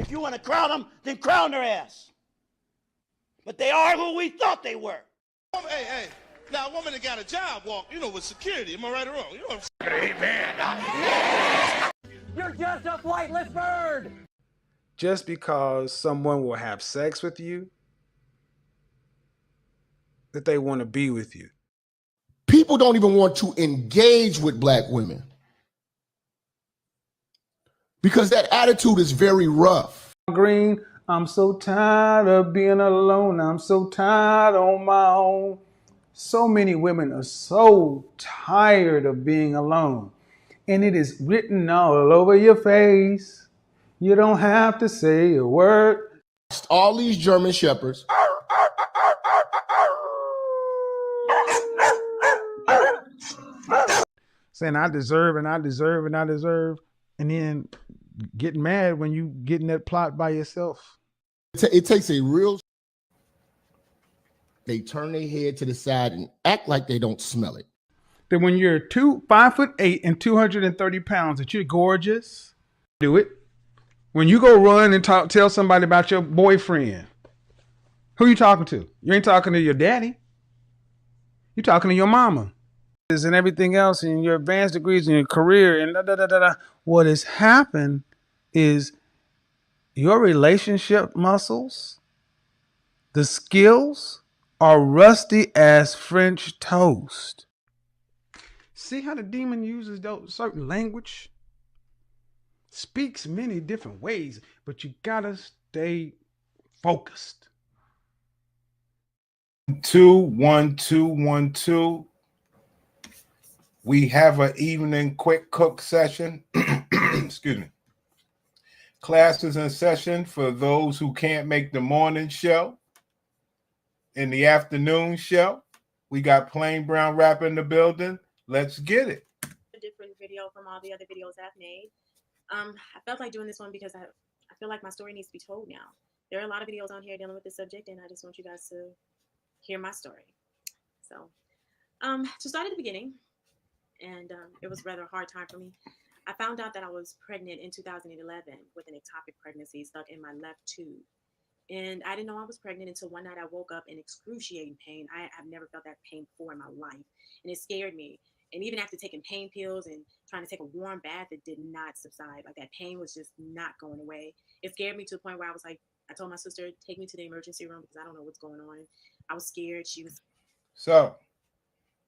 If you want to crown them, then crown their ass. But they are who we thought they were. Hey, now a woman that got a job walk, with security. Am I right or wrong? You know what I'm saying? Amen. You're just a flightless bird. Just because someone will have sex with you, that they want to be with you. People don't even want to engage with black women because that attitude is very rough. Green, I'm so tired of being alone. I'm so tired on my own. So many women are so tired of being alone. And it is written all over your face. You don't have to say a word. All these German shepherds. Saying I deserve and I deserve and I deserve. And then getting mad when you get in that plot by yourself. It takes a real... They turn their head to the side and act like they don't smell it. That when you're 5'8" and 230 pounds, that you're gorgeous. Do it. When you go run and tell somebody about your boyfriend, who you talking to? You ain't talking to your daddy. You're talking to your mama. And everything else in your advanced degrees in your career and What has happened is your relationship muscles, the skills are rusty as French toast. See how the demon uses those certain language? Speaks many different ways, but you gotta stay focused. 21212. We have an evening quick cook session. Excuse me. Classes in session for those who can't make the morning show. In the afternoon show, we got Plain Brown Rap in the building. Let's get it. A different video from all the other videos I've made. I felt like doing this one because I feel like my story needs to be told now. There are a lot of videos on here dealing with this subject, and I just want you guys to hear my story. So, to start at the beginning, and it was rather a hard time for me. I found out that I was pregnant in 2011 with an ectopic pregnancy stuck in my left tube. And I didn't know I was pregnant until one night I woke up in excruciating pain. I've never felt that pain before in my life. And it scared me. And even after taking pain pills and trying to take a warm bath, it did not subside. Like that pain was just not going away. It scared me to the point where I was like, I told my sister, take me to the emergency room because I don't know what's going on. I was scared. So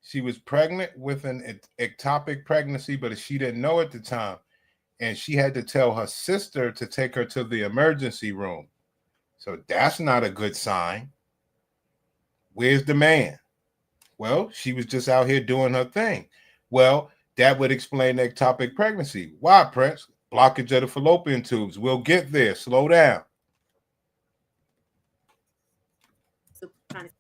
she was pregnant with an ectopic pregnancy, but she didn't know at the time. And she had to tell her sister to take her to the emergency room. So that's not a good sign. Where's the man? Well, she was just out here doing her thing. Well, that would explain the ectopic pregnancy. Why, Prince? Blockage of the fallopian tubes. We'll get there. Slow down. So trying to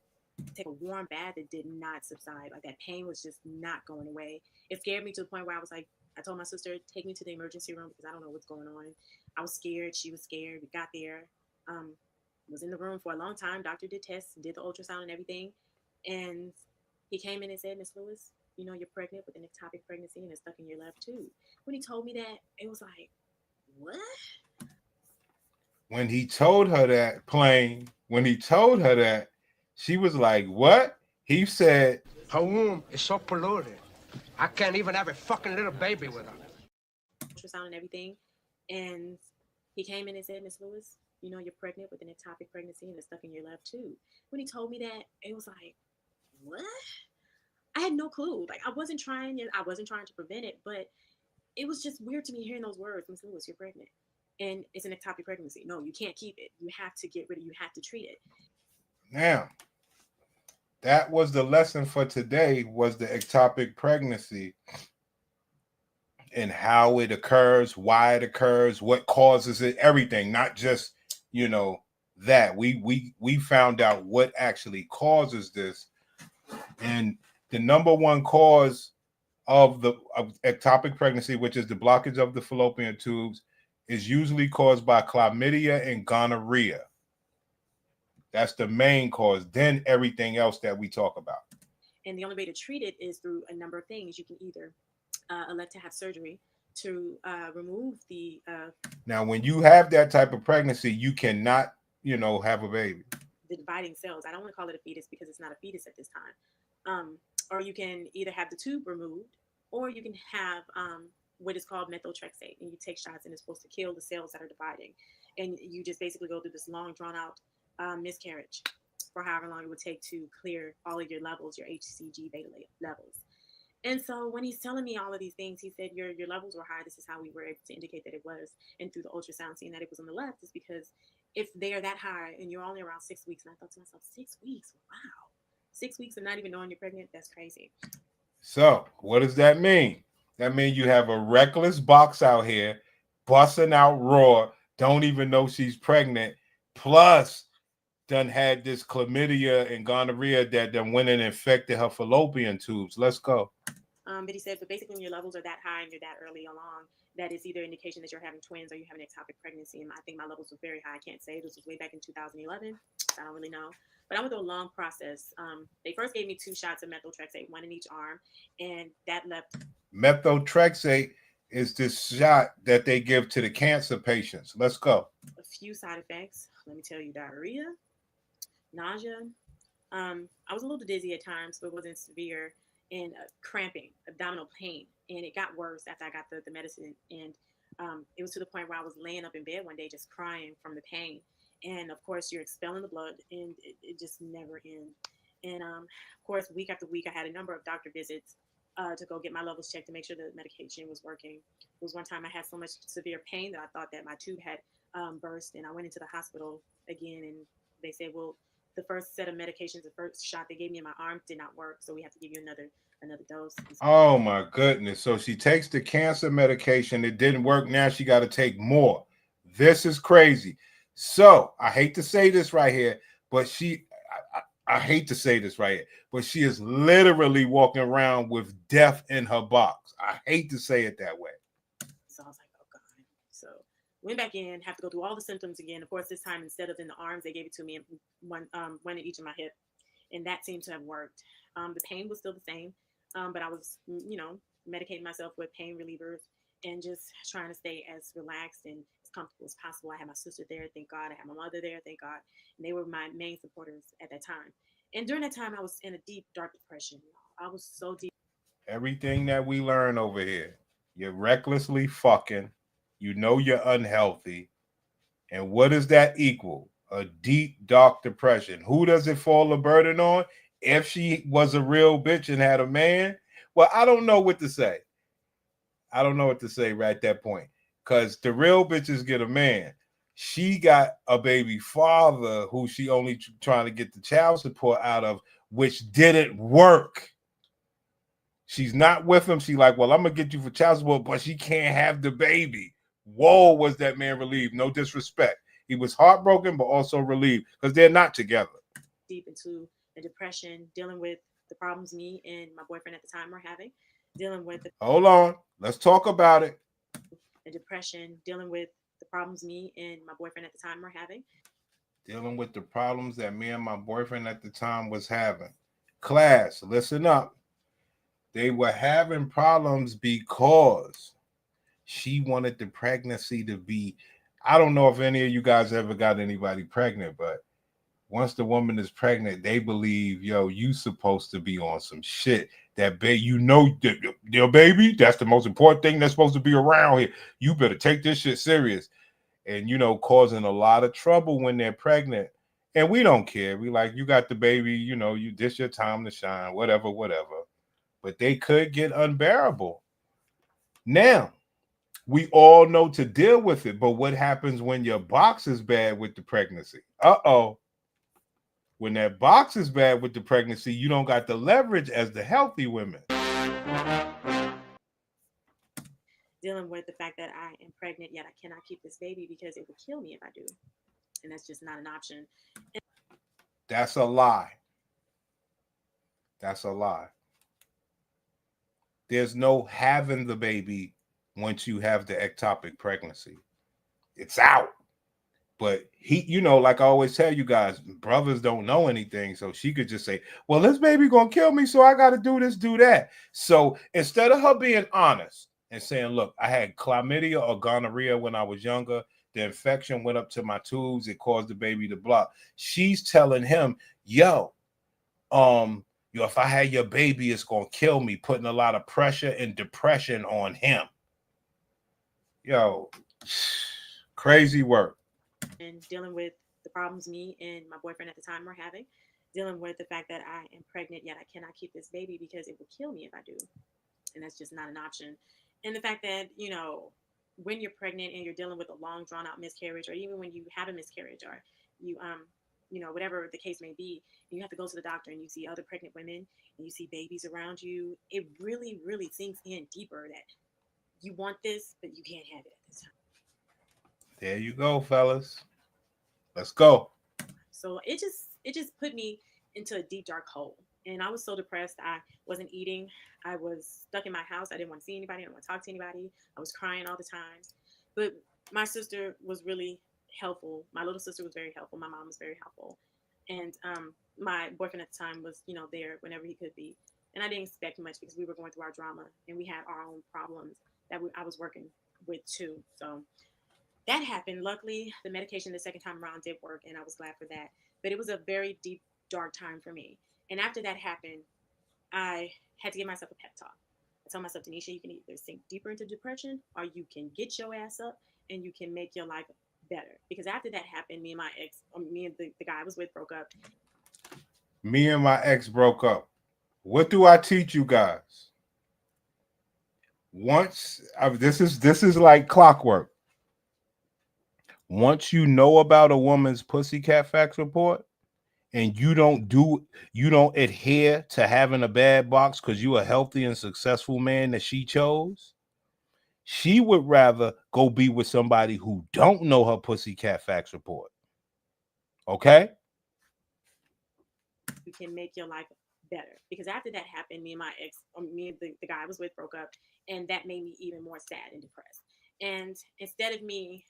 take a warm bath, it did not subside. Like that pain was just not going away. It scared me to the point where I was like, I told my sister, take me to the emergency room because I don't know what's going on. I was scared. She was scared. We got there. Was in the room for a long time. Doctor did tests, did the ultrasound and everything. And he came in and said, Miss Lewis, you're pregnant with an ectopic pregnancy and it's stuck in your left tube. When he told me that, it was like, what? When he told her that, she was like, what? He said, her womb is so polluted. I can't even have a fucking little baby with her. Ultrasound and everything. And he came in and said, Miss Lewis, you're pregnant with an ectopic pregnancy and it's stuck in your left tube. When he told me that, it was like, what? I had no clue. Like I wasn't trying to prevent it, but it was just weird to me hearing those words. Miss Lewis, you're pregnant. And it's an ectopic pregnancy. No, you can't keep it. You have to get rid of it. You have to treat it. Now, that was the lesson for today, was the ectopic pregnancy and how it occurs, why it occurs, what causes it, everything, not just, that. We found out what actually causes this. And the number one cause of ectopic pregnancy, which is the blockage of the fallopian tubes, is usually caused by chlamydia and gonorrhea. That's the main cause. Then everything else that we talk about. And the only way to treat it is through a number of things. You can either elect to have surgery to remove the Now, when you have that type of pregnancy, you cannot, have a baby. dividing cells. I don't want to call it a fetus because it's not a fetus at this time. Or you can either have the tube removed, or you can have what is called methotrexate, and you take shots, and it's supposed to kill the cells that are dividing. And you just basically go through this long, drawn out miscarriage for however long it would take to clear all of your levels, your HCG beta levels. And so when he's telling me all of these things, he said, your levels were high. This is how we were able to indicate that it was. And through the ultrasound, seeing that it was on the left is because if they are that high and you're only around 6 weeks, and I thought to myself, 6 weeks? Wow. 6 weeks and not even knowing you're pregnant? That's crazy. So what does that mean? That means you have a reckless box out here busting out raw, don't even know she's pregnant, plus done had this chlamydia and gonorrhea that then went and infected her fallopian tubes. Let's go. But he said, but basically when your levels are that high and you're that early along, that is either indication that you're having twins or you have an ectopic pregnancy. And I think my levels were very high. I can't say. This was way back in 2011. I don't really know. But I went through a long process. They first gave me 2 shots of methotrexate, 1 in each arm. And that left. Methotrexate is this shot that they give to the cancer patients. Let's go. A few side effects. Let me tell you, diarrhea, nausea. I was a little dizzy at times, but it wasn't severe. And cramping, abdominal pain. And it got worse after I got the medicine. And it was to the point where I was laying up in bed one day just crying from the pain. And of course, you're expelling the blood, and it just never ends. And of course, week after week, I had a number of doctor visits to go get my levels checked to make sure the medication was working. There was one time I had so much severe pain that I thought that my tube had burst, and I went into the hospital again, and they said, well, the first set of medications, the first shot they gave me in my arm did not work, so we have to give you another dose. Oh my goodness. So she takes the cancer medication. It didn't work. Now she got to take more. This is crazy. So I hate to say this right here, but I hate to say this right here, but she is literally walking around with death in her box. I hate to say it that way. So I was like, oh God. So went back in, have to go through all the symptoms again. Of course, this time, instead of in the arms, they gave it to me in one in each of my hip. And that seemed to have worked. The pain was still the same, but I was, medicating myself with pain relievers and just trying to stay as relaxed and as comfortable as possible. I had my sister there, thank God. I had my mother there, thank God. And they were my main supporters at that time. And during that time, I was in a deep, dark depression. I was so deep. Everything that we learn over here, you're recklessly fucking, you're unhealthy. And what does that equal? A deep, dark depression. Who does it fall a burden on? If she was a real bitch and had a man, well, I don't know what to say. I don't know what to say right at that point, because the real bitches get a man. She got a baby father who she only trying to get the child support out of, which didn't work. She's not with him. She like, well, I'm going to get you for child support, but she can't have the baby. Whoa, was that man relieved. No disrespect. He was heartbroken, but also relieved because they're not together. Deep into the depression, dealing with the problems me and my boyfriend at the time were having, dealing with the Hold on. Let's talk about it. The depression, dealing with the problems me and my boyfriend at the time were having. Dealing with the problems that me and my boyfriend at the time was having. Class, listen up. They were having problems because she wanted the pregnancy to be, I don't know if any of you guys ever got anybody pregnant, but once the woman is pregnant, they believe, you supposed to be on some shit. That baby, your baby, that's the most important thing that's supposed to be around here. You better take this shit serious. And, causing a lot of trouble when they're pregnant. And we don't care. We like, you got the baby, this your time to shine, whatever. But they could get unbearable. Now, we all know to deal with it. But what happens when your box is bad with the pregnancy? Uh-oh. When that box is bad with the pregnancy, you don't got the leverage as the healthy women. Dealing with the fact that I am pregnant, yet I cannot keep this baby because it would kill me if I do. And that's just not an option. That's a lie. That's a lie. There's no having the baby once you have the ectopic pregnancy. It's out. But he, like I always tell you guys, brothers don't know anything. So she could just say, well, this baby gonna kill me, so I got to do this, do that. So instead of her being honest and saying, look, I had chlamydia or gonorrhea when I was younger. The infection went up to my tubes. It caused the baby to block. She's telling him, yo, if I had your baby, it's going to kill me, putting a lot of pressure and depression on him. Yo, crazy work. And dealing with the problems me and my boyfriend at the time were having, dealing with the fact that I am pregnant, yet I cannot keep this baby because it will kill me if I do. And that's just not an option. And the fact that, you know, when you're pregnant and you're dealing with a long drawn out miscarriage, or even when you have a miscarriage, or you, you know, whatever the case may be, and you have to go to the doctor and you see other pregnant women and you see babies around you, it really, really sinks in deeper that you want this, but you can't have it at this time. There you go, fellas. Let's go. So it just put me into a deep, dark hole. And I was so depressed. I wasn't eating. I was stuck in my house. I didn't want to see anybody. I didn't want to talk to anybody. I was crying all the time. But my sister was really helpful. My little sister was very helpful. My mom was very helpful. And my boyfriend at the time was, you know, there whenever he could be. And I didn't expect much because we were going through our drama and we had our own problems that I was working with too. So that happened. Luckily, the medication the second time around did work, and I was glad for that. But it was a very deep, dark time for me. And after that happened, I had to give myself a pep talk. I told myself, Tanisha, you can either sink deeper into depression or you can get your ass up and you can make your life better. Because after that happened, me and my ex, me and the guy I was with broke up. Me and my ex broke up. What do I teach you guys? This is like clockwork. Once you know about a woman's Pussycat Facts report and you don't adhere to having a bad box because you're a healthy and successful man that she chose, she would rather go be with somebody who don't know her Pussycat Facts report. Okay? You can make your life better. Because after that happened, me and my ex, me and the guy I was with broke up, and that made me even more sad and depressed. And instead of me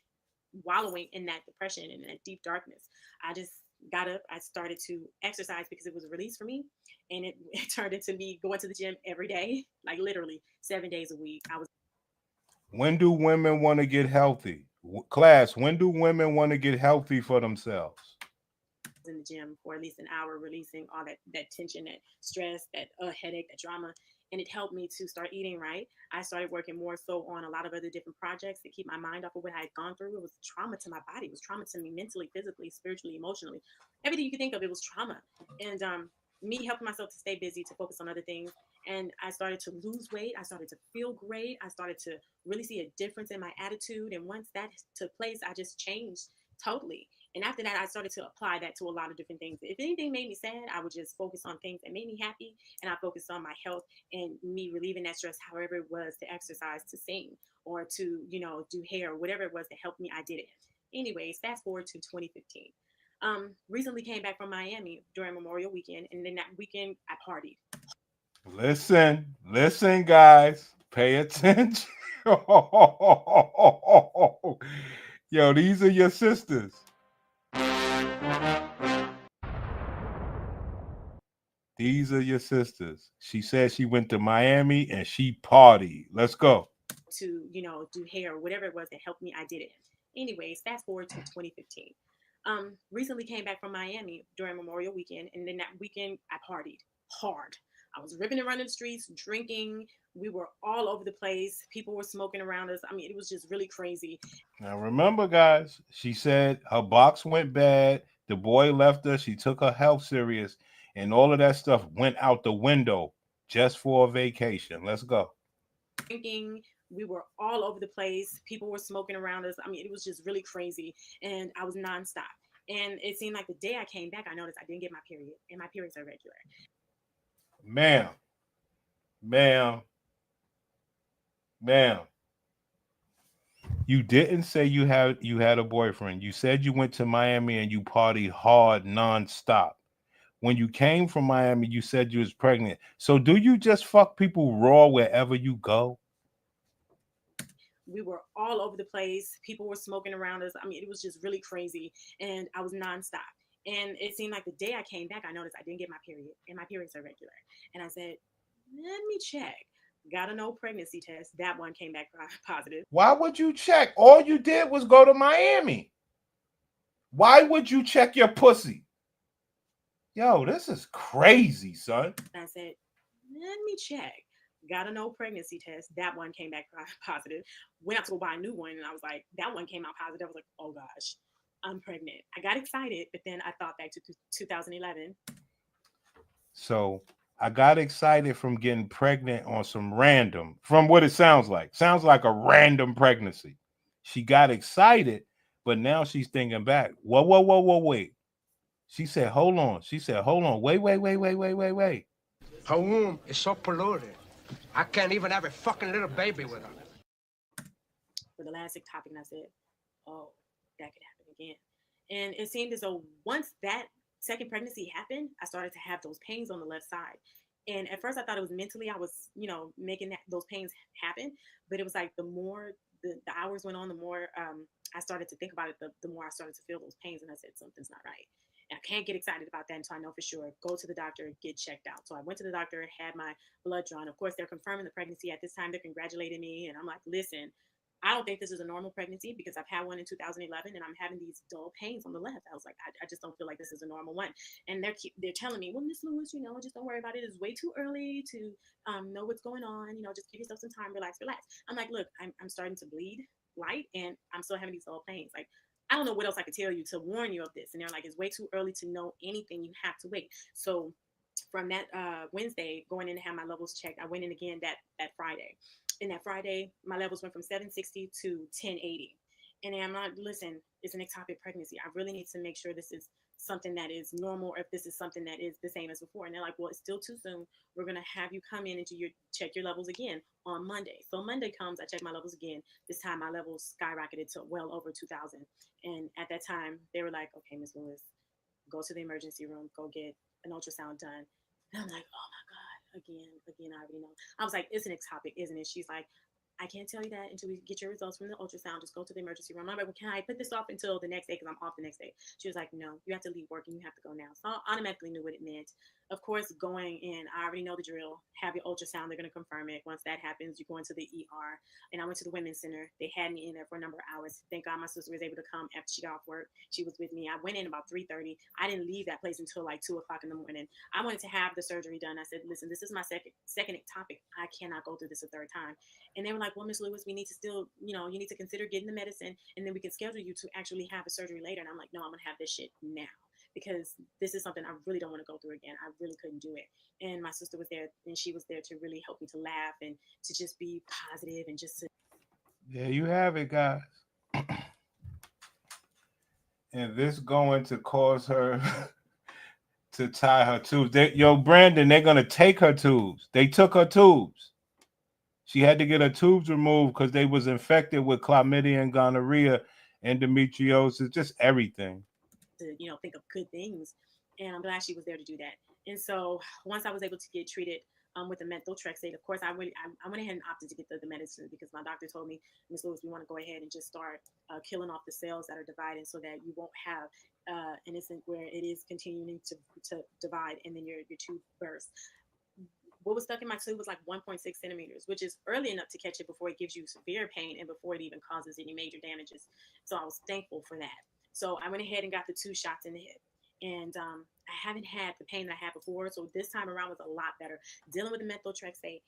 wallowing in that depression and that deep darkness, I just got up. I started to exercise because it was a release for me, and it turned into me going to the gym every day, like literally 7 days a week. When do women want to get healthy? Class, when do women want to get healthy for themselves? In the gym for at least an hour, releasing all that tension, that stress, that headache, that drama. And it helped me to start eating right. I started working more so on a lot of other different projects to keep my mind off of what I had gone through. It was trauma to my body. It was trauma to me mentally, physically, spiritually, emotionally. Everything you could think of, it was trauma. And me helping myself to stay busy, to focus on other things. And I started to lose weight. I started to feel great. I started to really see a difference in my attitude. And once that took place, I just changed totally. And after that, I started to apply that to a lot of different things. If anything made me sad, I would just focus on things that made me happy. And I focused on my health and me relieving that stress, however it was, to exercise, to sing, or to, you know, do hair, or whatever it was that helped me, I did it. Anyways, fast forward to 2015. Recently came back from Miami during Memorial Weekend. And then that weekend, I partied. Listen, guys. Pay attention. Yo, these are your sisters. These are your sisters. She said she went to Miami and she partied. Let's go. To, you know, do hair or whatever it was that helped me, I did it. Anyways, fast forward to 2015. Recently came back from Miami during Memorial Weekend, and then that weekend I partied hard. I was ripping and running the streets, drinking. We were all over the place. People were smoking around us. I mean, it was just really crazy. Now remember, guys, she said her box went bad. The boy left her. She took her health serious, and all of that stuff went out the window just for a vacation. Let's go. Drinking. We were all over the place. People were smoking around us. I mean, it was just really crazy. And I was nonstop. And it seemed like the day I came back, I noticed I didn't get my period. And my periods are regular. Ma'am. You didn't say you had a boyfriend. You said you went to Miami and you partied hard nonstop. When you came from Miami, you said you was pregnant. So do you just fuck people raw wherever you go? We were all over the place. People were smoking around us. I mean, it was just really crazy. And I was nonstop. And it seemed like the day I came back, I noticed I didn't get my period. And my periods are regular. And I said, let me check. got a no pregnancy test. That one came back positive. Why would you check? All you did was go to Miami. Why would you check your pussy? Yo, this is crazy, son. I said, let me check. Got a no pregnancy test. That one came back positive. Went out to go buy a new one, and I was like, that one came out positive. I was like, oh gosh, I'm pregnant. I got excited, but then I thought back to 2011. So I got excited from getting pregnant on some random, from what it sounds like. Sounds like a random pregnancy. She got excited, but now she's thinking back. Whoa, wait. She said, hold on. Wait. Her womb is so polluted. I can't even have a fucking little baby with her. For the last topic, and I said, oh, that could happen again. And it seemed as though once that second pregnancy happened, I started to have those pains on the left side. And at first I thought it was mentally, I was, making those pains happen. But it was like the more the hours went on, the more I started to think about it, the more I started to feel those pains. And I said, something's not right. And I can't get excited about that until I know for sure. Go to the doctor, get checked out. So I went to the doctor, had my blood drawn. Of course, they're confirming the pregnancy at this time. They're congratulating me. And I'm like, listen, I don't think this is a normal pregnancy because I've had one in 2011 and I'm having these dull pains on the left. I was like, I just don't feel like this is a normal one. And they're telling me, well, Miss Lewis, just don't worry about it. It's way too early to know what's going on. Just give yourself some time, relax. I'm like, look, I'm starting to bleed light and I'm still having these dull pains. Like, I don't know what else I could tell you to warn you of this. And they're like, it's way too early to know anything. You have to wait. So from that Wednesday, going in to have my levels checked, I went in again that Friday. And that Friday, my levels went from 760 to 1080. And I'm not, listen, it's an ectopic pregnancy. I really need to make sure this is something that is normal or if this is something that is the same as before. And they're like, well, it's still too soon. We're going to have you come in and check your levels again on Monday. So Monday comes, I check my levels again. This time my levels skyrocketed to well over 2,000. And at that time, they were like, okay, Miss Lewis, go to the emergency room, go get an ultrasound done. And I'm like, oh my God, again, I already know. I was like, it's an ectopic, isn't it? She's like, I can't tell you that until we get your results from the ultrasound. Just go to the emergency room. I'm like, well, can I put this off until the next day? Because I'm off the next day. She was like, no, you have to leave work and you have to go now. So I automatically knew what it meant. Of course, going in, I already know the drill. Have your ultrasound. They're going to confirm it. Once that happens, you go into the ER. And I went to the Women's Center. They had me in there for a number of hours. Thank God my sister was able to come after she got off work. She was with me. I went in about 3:30. I didn't leave that place until like 2 o'clock in the morning. I wanted to have the surgery done. I said, listen, this is my second ectopic. I cannot go through this a third time. And they were like, well, Miss Lewis, we need to still, you need to consider getting the medicine and then we can schedule you to actually have a surgery later. And I'm like, no, I'm going to have this shit now because this is something I really don't want to go through again. I really couldn't do it. And my sister was there and she was there to really help me to laugh and to just be positive and just to. Yeah, you have it, guys. And this going to cause her to tie her tubes. Brandon, they're going to take her tubes. They took her tubes. She had to get her tubes removed because they was infected with chlamydia and gonorrhea, endometriosis, just everything. To, think of good things. And I'm glad she was there to do that. And so once I was able to get treated with the methotrexate, of course, I went ahead and opted to get the medicine because my doctor told me, Ms. Lewis, we want to go ahead and just start killing off the cells that are dividing so that you won't have an instant where it is continuing to divide and then your tube bursts. What was stuck in my tube was like 1.6 centimeters, which is early enough to catch it before it gives you severe pain and before it even causes any major damages. So I was thankful for that. So I went ahead and got the 2 shots in the hip. And I haven't had the pain that I had before. So this time around was a lot better. Dealing with the methotrexate,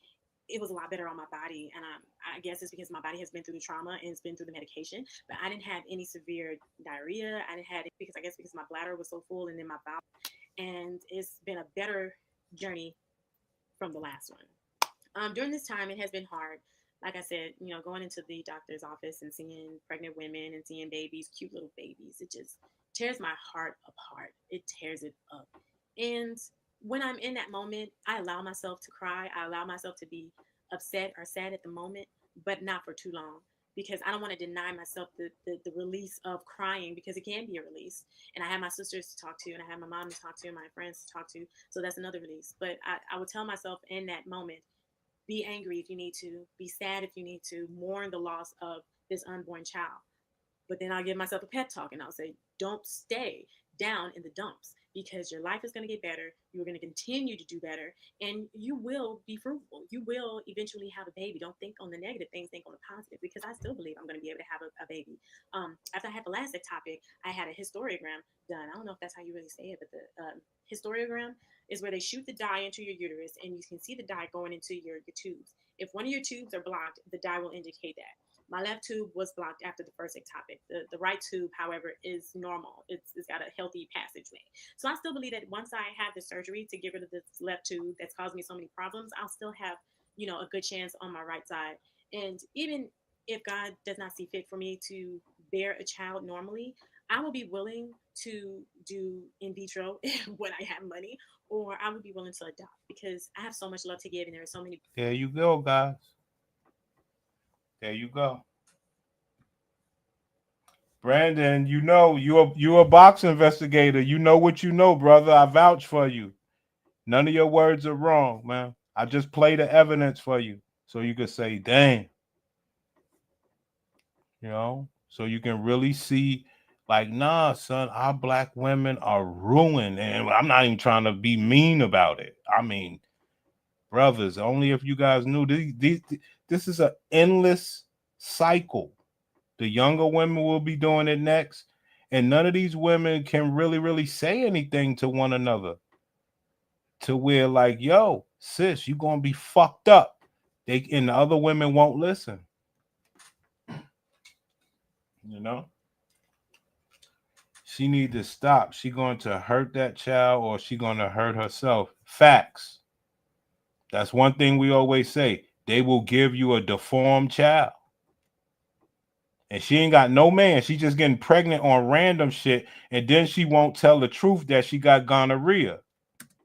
it was a lot better on my body. And I guess it's because my body has been through the trauma and it's been through the medication. But I didn't have any severe diarrhea. I didn't have it because my bladder was so full and then my bowel. And it's been a better journey from the last one. During this time, it has been hard. Like I said, going into the doctor's office and seeing pregnant women and seeing babies, cute little babies, it just tears my heart apart. It tears it up. And when I'm in that moment, I allow myself to cry. I allow myself to be upset or sad at the moment, but not for too long because I don't want to deny myself the release of crying because it can be a release. And I have my sisters to talk to and I have my mom to talk to and my friends to talk to. So that's another release. But I would tell myself in that moment, be angry if you need to, be sad if you need to, mourn the loss of this unborn child. But then I'll give myself a pep talk and I'll say, don't stay down in the dumps. because your life is going to get better. You're going to continue to do better, and you will be fruitful. You will eventually have a baby. Don't think on the negative things, think on the positive, because I still believe I'm going to be able to have a baby. After I had the last ectopic, I had a hysterogram done. I don't know if that's how you really say it, but the hysterogram is where they shoot the dye into your uterus, and you can see the dye going into your tubes. If one of your tubes are blocked, the dye will indicate that. My left tube was blocked after the first ectopic. The right tube, however, is normal. It's got a healthy passageway. So I still believe that once I have the surgery to get rid of this left tube that's caused me so many problems, I'll still have, a good chance on my right side. And even if God does not see fit for me to bear a child normally, I will be willing to do in vitro when I have money, or I would be willing to adopt, because I have so much love to give, and there are so many. There you go, guys. There you go. Brandon, you're a box investigator. You know what you know, brother. I vouch for you. None of your words are wrong, man. I just play the evidence for you so you can say, dang. So you can really see, like, nah, son, our black women are ruined. And I'm not even trying to be mean about it. I mean, brothers, only if you guys knew, this is an endless cycle. The younger women will be doing it next, and none of these women can really say anything to one another to where, like, yo, sis, you're gonna be fucked up. And the other women won't listen. She need to stop. She going to hurt that child, or she going to hurt herself. Facts. That's one thing we always say. They will give you a deformed child. And she ain't got no man. She just getting pregnant on random shit. And then she won't tell the truth that she got gonorrhea.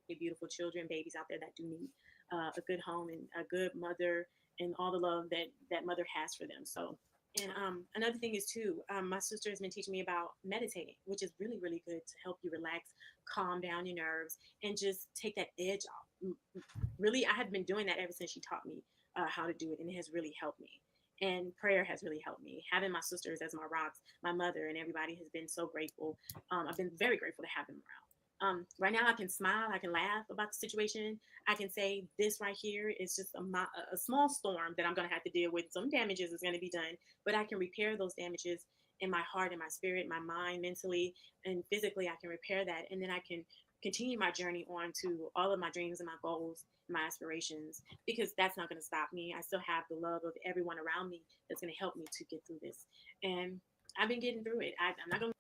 Beautiful children, babies out there that do need a good home and a good mother, and all the love that mother has for them. So, and another thing is too, my sister has been teaching me about meditating, which is really, really good to help you relax, calm down your nerves, and just take that edge off. Really, I had been doing that ever since she taught me how to do it, and it has really helped me. And prayer has really helped me. Having my sisters as my rocks, my mother, and everybody has been so grateful. I've been very grateful to have them around. Right now, I can smile, I can laugh about the situation. I can say this right here is just a small storm that I'm going to have to deal with. Some damages is going to be done, but I can repair those damages in my heart and my spirit, my mind, mentally, and physically. I can repair that, and then I can continue my journey on to all of my dreams and my goals, my aspirations, because that's not going to stop me. I still have the love of everyone around me that's going to help me to get through this, and I've been getting through it. I'm not going to.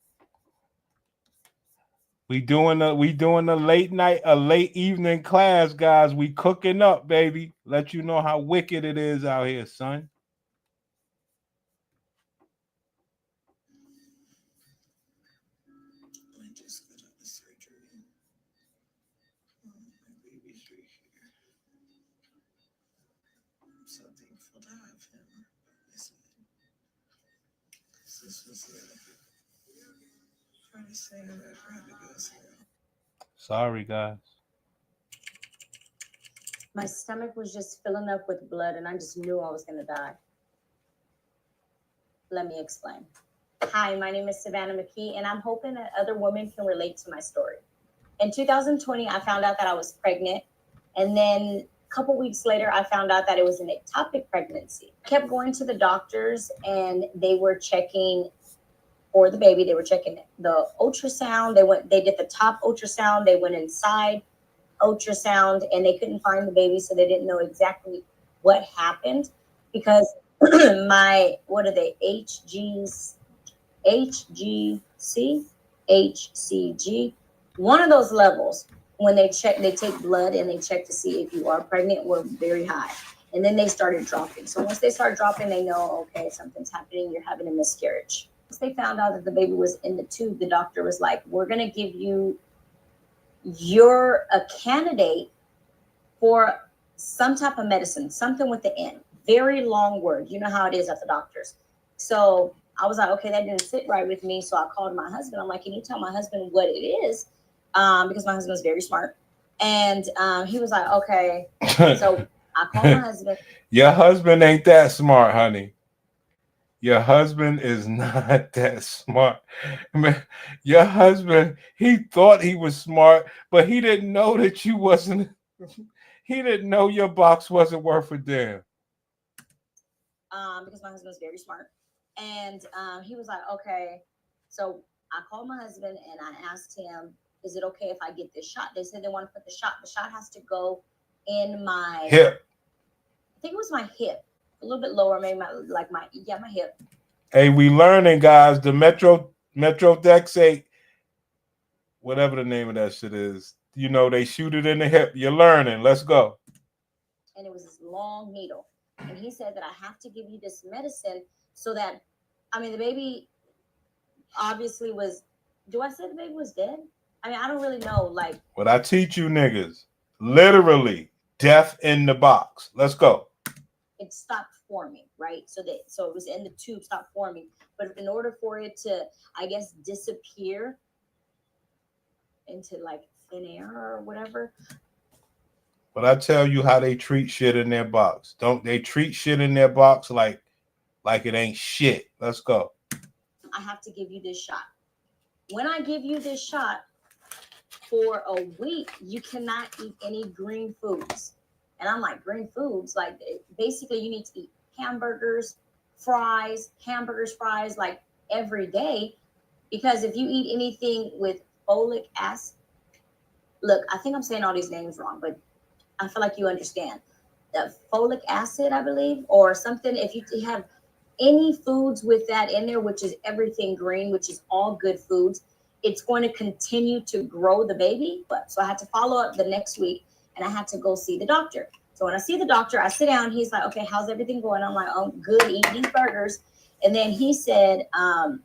We doing a late night, a late evening class, guys. We cooking up, baby. Let you know how wicked it is out here, son. I just got out of surgery. My baby's right here. I'm so thankful to have him. Listen, this was trying to say that I had to go through. Sorry, guys. My stomach was just filling up with blood, and I just knew I was going to die. Let me explain. Hi, my name is Savannah McKee, and I'm hoping that other women can relate to my story. In 2020, I found out that I was pregnant, and then a couple weeks later, I found out that it was an ectopic pregnancy. I kept going to the doctors, and they were checking for the baby. They were checking the ultrasound. They did the top ultrasound. They went inside ultrasound, and they couldn't find the baby, so they didn't know exactly what happened, because what are they, HCG, one of those levels, when they take blood and they check to see if you are pregnant, were very high. And then they started dropping. So once they start dropping, they know, okay, something's happening. You're having a miscarriage. Once they found out that the baby was in the tube, the doctor was like, we're going to give you're a candidate for some type of medicine, something with the N. Very long word. You know how it is at the doctors. So I was like, okay, that didn't sit right with me. So I called my husband. I'm like, can you tell my husband what it is? Because my husband's very smart. And he was like, okay. So I called my husband. Your husband ain't that smart, honey. Your husband is not that smart. Man, your husband, he thought he was smart, but he didn't know that you wasn't. He didn't know your box wasn't worth a damn. Because my husband's very smart. And he was like, okay. So I called my husband and I asked him, is it okay if I get this shot? They said they want to put the shot. The shot has to go in my hip. I think it was my hip. A little bit lower, maybe my hip. Hey, we learning, guys. The Metrodexate, whatever the name of that shit is, you know, they shoot it in the hip. You're learning. Let's go. And it was this long needle. And he said that I have to give you this medicine so that, I mean, the baby obviously was, do I say the baby was dead? I mean, I don't really know. Like, what I teach you niggas, literally death in the box. Let's go. It stopped forming, right? So it was in the tube, stopped forming. But in order for it to, I guess, disappear into like thin air or whatever. But I tell you how they treat shit in their box. Don't they treat shit in their box like it ain't shit? Let's go. I have to give you this shot. When I give you this shot for a week, you cannot eat any green foods. And I'm like, green foods? Like, basically, you need to eat hamburgers, fries, like every day. Because if you eat anything with folic acid, look, I think I'm saying all these names wrong, but I feel like you understand. The folic acid, I believe, or something. If you have any foods with that in there, which is everything green, which is all good foods, it's going to continue to grow the baby. So I had to follow up the next week. And I had to go see the doctor. So when I see the doctor, I sit down. He's like, okay, how's everything going? I'm like, oh, good, eat these burgers. And then he said, are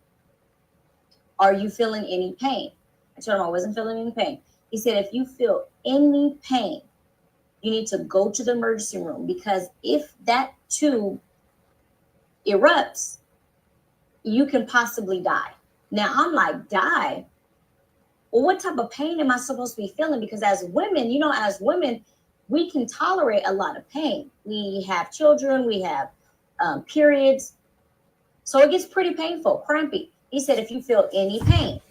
you feeling any pain? I told him I wasn't feeling any pain. He said, if you feel any pain, you need to go to the emergency room, because if that tube erupts, you can possibly die. Now I'm like, die? Well, what type of pain am I supposed to be feeling? Because as women, we can tolerate a lot of pain. We have children, we have periods. So it gets pretty painful, crampy. He said, if you feel any pain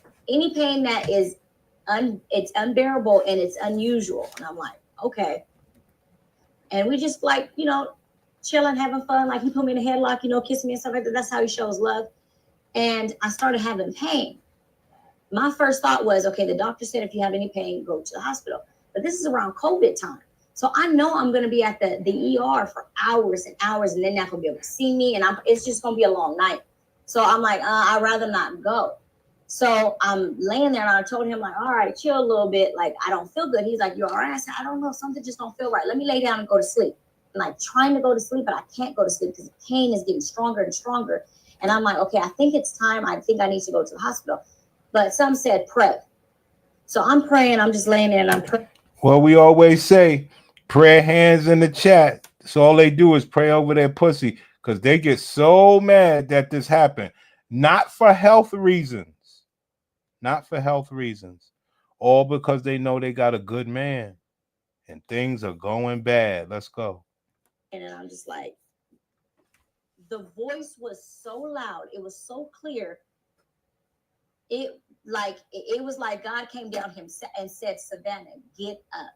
that is it's unbearable and it's unusual. And I'm like, okay. And we just like, chilling, having fun. Like, he put me in a headlock, kissing me and stuff like that. That's how he shows love. And I started having pain. My first thought was, okay, the doctor said if you have any pain, go to the hospital. But this is around COVID time. So I know I'm going to be at the ER for hours and hours, and they're not going to be able to see me. And it's just going to be a long night. So I'm like, I'd rather not go. So I'm laying there, and I told him, like, all right, chill a little bit. Like, I don't feel good. He's like, you all right? I said, I don't know. Something just don't feel right. Let me lay down and go to sleep. I'm like trying to go to sleep, but I can't go to sleep because the pain is getting stronger and stronger. And I'm like, okay, I think it's time. I think I need to go to the hospital. But some said pray. So I'm praying. I'm just laying there and I'm praying. Well, we always say prayer hands in the chat. So all they do is pray over their pussy, because they get so mad that this happened. Not for health reasons. Not for health reasons. All because they know they got a good man and things are going bad. Let's go. And then I'm just like, the voice was so loud. It was so clear. It was like God came down him and said, Savannah, get up.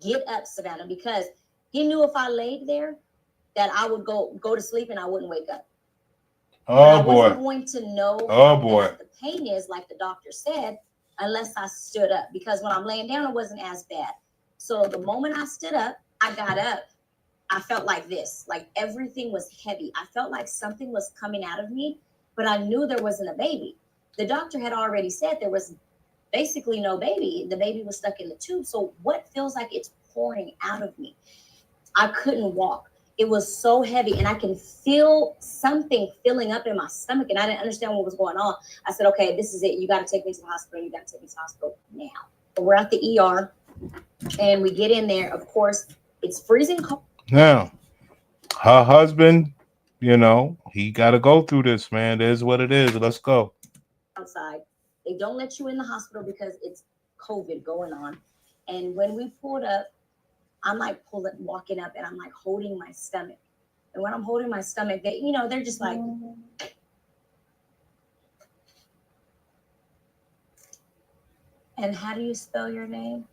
Get up, Savannah, because he knew if I laid there that I would go to sleep and I wouldn't wake up. Oh, boy. I wasn't going to know how bad the pain is, like the doctor said, unless I stood up, because when I'm laying down, it wasn't as bad. So the moment I stood up, I got up. I felt like this, like everything was heavy. I felt like something was coming out of me, but I knew there wasn't a baby. The doctor had already said there was basically no baby. The baby was stuck in the tube. So what feels like it's pouring out of me? I couldn't walk. It was so heavy, and I can feel something filling up in my stomach, and I didn't understand what was going on. I said, okay, this is it. You got to take me to the hospital. You got to take me to the hospital now. So we're at the ER, and we get in there. Of course, it's freezing cold. Now, her husband, he got to go through this, man. It is what it is. Let's go. Outside. They don't let you in the hospital because it's COVID going on. And when we pulled up, I'm like walking up, and I'm like holding my stomach. And when I'm holding my stomach, they, they're just like, and how do you spell your name?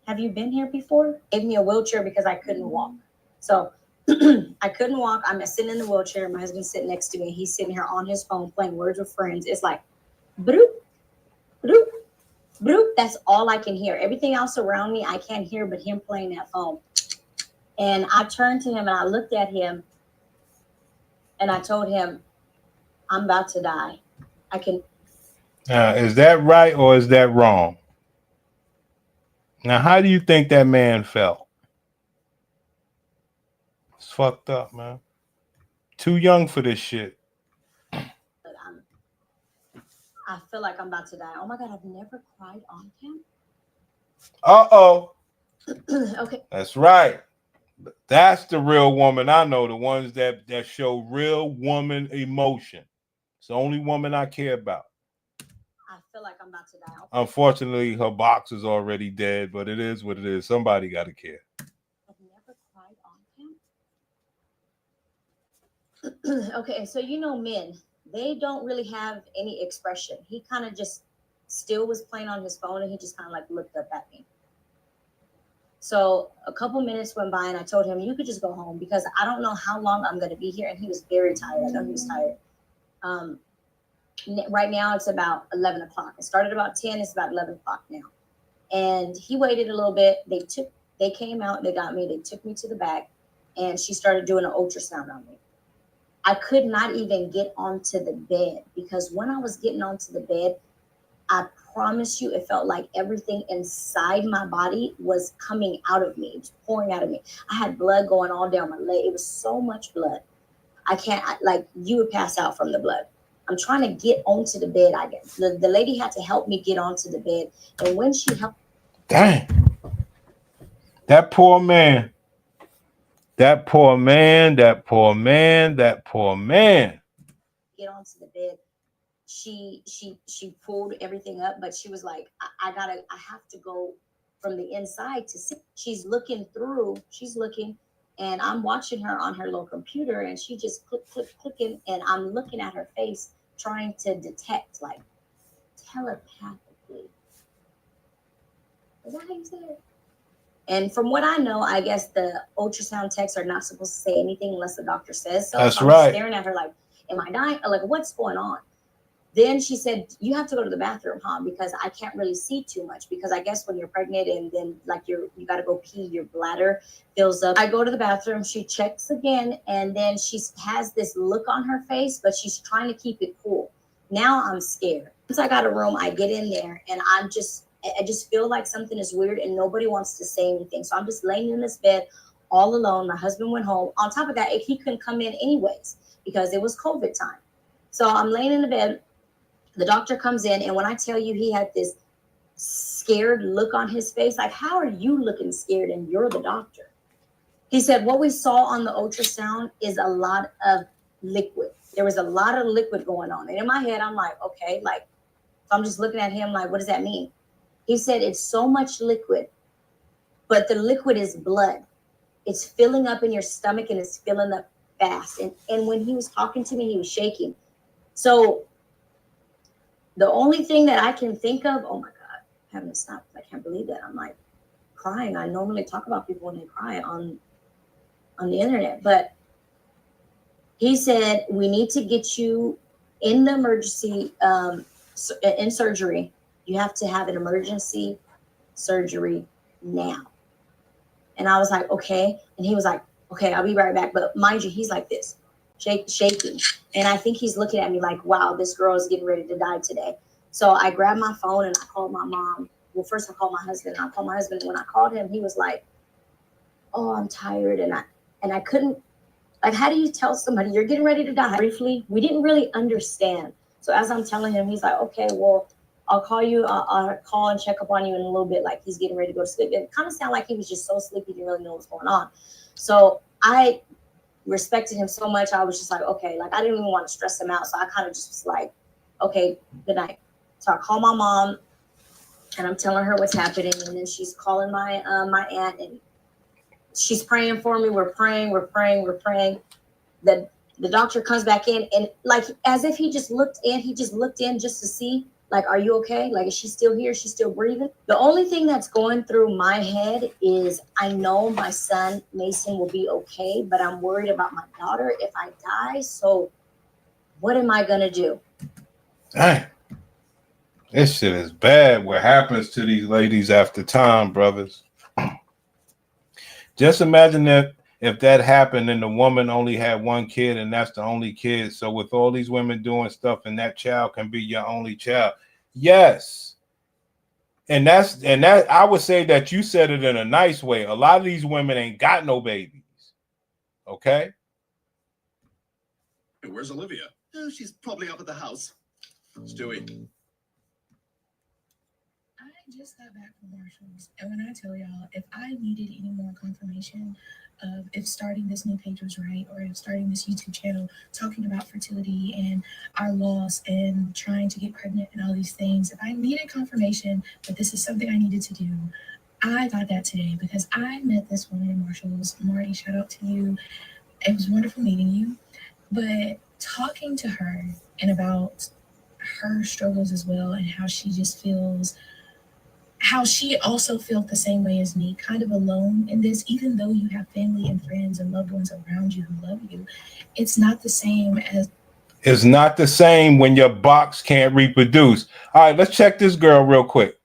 Have you been here before? Gave me a wheelchair because I couldn't walk. So I couldn't walk. I'm sitting in the wheelchair. My husband's sitting next to me. He's sitting here on his phone playing Words with Friends. It's like, broop, broop, broop. That's all I can hear. Everything else around me, I can't hear but him playing that phone. And I turned to him and I looked at him and I told him, I'm about to die. I can. Is that right or is that wrong? Now, how do you think that man felt? It's fucked up, man. Too young for this shit. I feel like I'm about to die. Oh my God, I've never cried on him. Uh-oh. Okay. That's right. That's the real woman I know, the ones that show real woman emotion. It's the only woman I care about. I feel like I'm about to die. Unfortunately, her box is already dead, but it is what it is. Somebody got to care. I've never cried on him. Okay, so men, they don't really have any expression. He kind of just still was playing on his phone and he just kind of like looked up at me. So a couple minutes went by and I told him, you could just go home because I don't know how long I'm going to be here. And he was very tired. I know he was tired. Right now it's about 11 o'clock. It started about 10. It's about 11 o'clock now. And he waited a little bit. They came out, they got me, they took me to the back and she started doing an ultrasound on me. I could not even get onto the bed because when I was getting onto the bed, I promise you, it felt like everything inside my body was coming out of me. It was pouring out of me. I had blood going all down my leg. It was so much blood. You would pass out from the blood. I'm trying to get onto the bed. The lady had to help me get onto the bed. And when she helped. Dang. That poor man. That poor man. That poor man. That poor man. Get onto the bed. She pulled everything up, but she was like, I have to go from the inside to see. She's looking, and I'm watching her on her little computer, and she just clicking, and I'm looking at her face, trying to detect, like, telepathically. Is that how you say it? And from what I know, I guess the ultrasound techs are not supposed to say anything unless the doctor says so. That's so right. I'm staring at her like, am I dying? Like, what's going on? Then she said, you have to go to the bathroom, huh? Because I can't really see too much because I guess when you're pregnant and then like you got to go pee, your bladder fills up. I go to the bathroom, she checks again, and then she has this look on her face, but she's trying to keep it cool. Now I'm scared. Once I got a room, I get in there and I just feel like something is weird and nobody wants to say anything. So I'm just laying in this bed all alone. My husband went home. On top of that, he couldn't come in anyways because it was COVID time. So I'm laying in the bed. The doctor comes in, and when I tell you he had this scared look on his face, like, how are you looking scared and you're the doctor? He said, what we saw on the ultrasound is a lot of liquid. There was a lot of liquid going on. And in my head, I'm like, okay, like, so I'm just looking at him like, what does that mean? He said, it's so much liquid, but the liquid is blood. It's filling up in your stomach and it's filling up fast. And when he was talking to me, he was shaking. So the only thing that I can think of, oh my God, having to stop. I can't believe that. I'm like crying. I normally talk about people when they cry on the internet, but he said, we need to get you in the emergency, in surgery. You have to have an emergency surgery now. And I was like, okay. And he was like, okay, I'll be right back. But mind you, he's like this. Shaking. And I think he's looking at me like, wow, this girl is getting ready to die today. So I grabbed my phone and I called my mom. Well, first I called my husband. And I called my husband. When I called him, he was like, oh, I'm tired. And I couldn't, like, how do you tell somebody you're getting ready to die? Briefly, we didn't really understand. So as I'm telling him, he's like, okay, well, I'll call you. I'll call and check up on you in a little bit. Like he's getting ready to go to sleep. It kind of sounded like he was just so sleepy, he didn't really know what's going on. So I respected him so much. I was just like, okay, like I didn't even want to stress him out. So I kind of just was like, okay, good night. So I call my mom and I'm telling her what's happening. And then she's calling my aunt and she's praying for me. We're praying. The doctor comes back in, and like as if he just looked in just to see, like, are you okay? Like, is she still here? She's still breathing? The only thing that's going through my head is I know my son Mason will be okay, but I'm worried about my daughter if I die. So what am I gonna do? Dang. This shit is bad. What happens to these ladies after time, brothers? Just imagine that if that happened and the woman only had one kid and that's the only kid. So with all these women doing stuff and that child can be your only child. Yes. And that I would say that you said it in a nice way. A lot of these women ain't got no babies. Okay. Where's Olivia? Oh, she's probably up at the house. Stewie. I just got back from Marshalls, and when I tell y'all, if I needed any more confirmation of if starting this new page was right, or if starting this YouTube channel talking about fertility and our loss and trying to get pregnant and all these things, if I needed confirmation that this is something I needed to do, I got that today because I met this woman in Marshalls. Marty, shout out to you. It was wonderful meeting you. But talking to her and about her struggles as well and how she just feels, how she also felt the same way as me, kind of alone in this, even though you have family and friends and loved ones around you who love you. It's not the same as... It's not the same when your box can't reproduce. All right, let's check this girl real quick.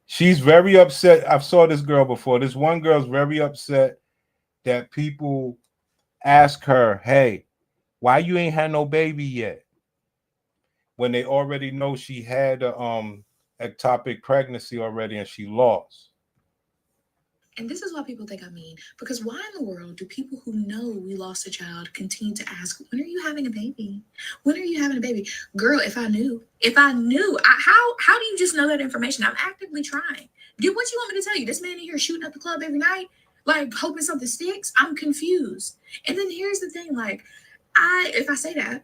She's very upset. I've saw this girl before. This one girl's very upset that people ask her, hey, why you ain't had no baby yet? When they already know she had a ectopic pregnancy already and she lost. And this is why people think I'm mean, because why in the world do people who know we lost a child continue to ask, when are you having a baby? When are you having a baby? Girl, if I knew, how do you just know that information? I'm actively trying. What you want me to tell you? This man in here shooting up the club every night, like hoping something sticks? I'm confused. And then here's the thing, like, if I say that,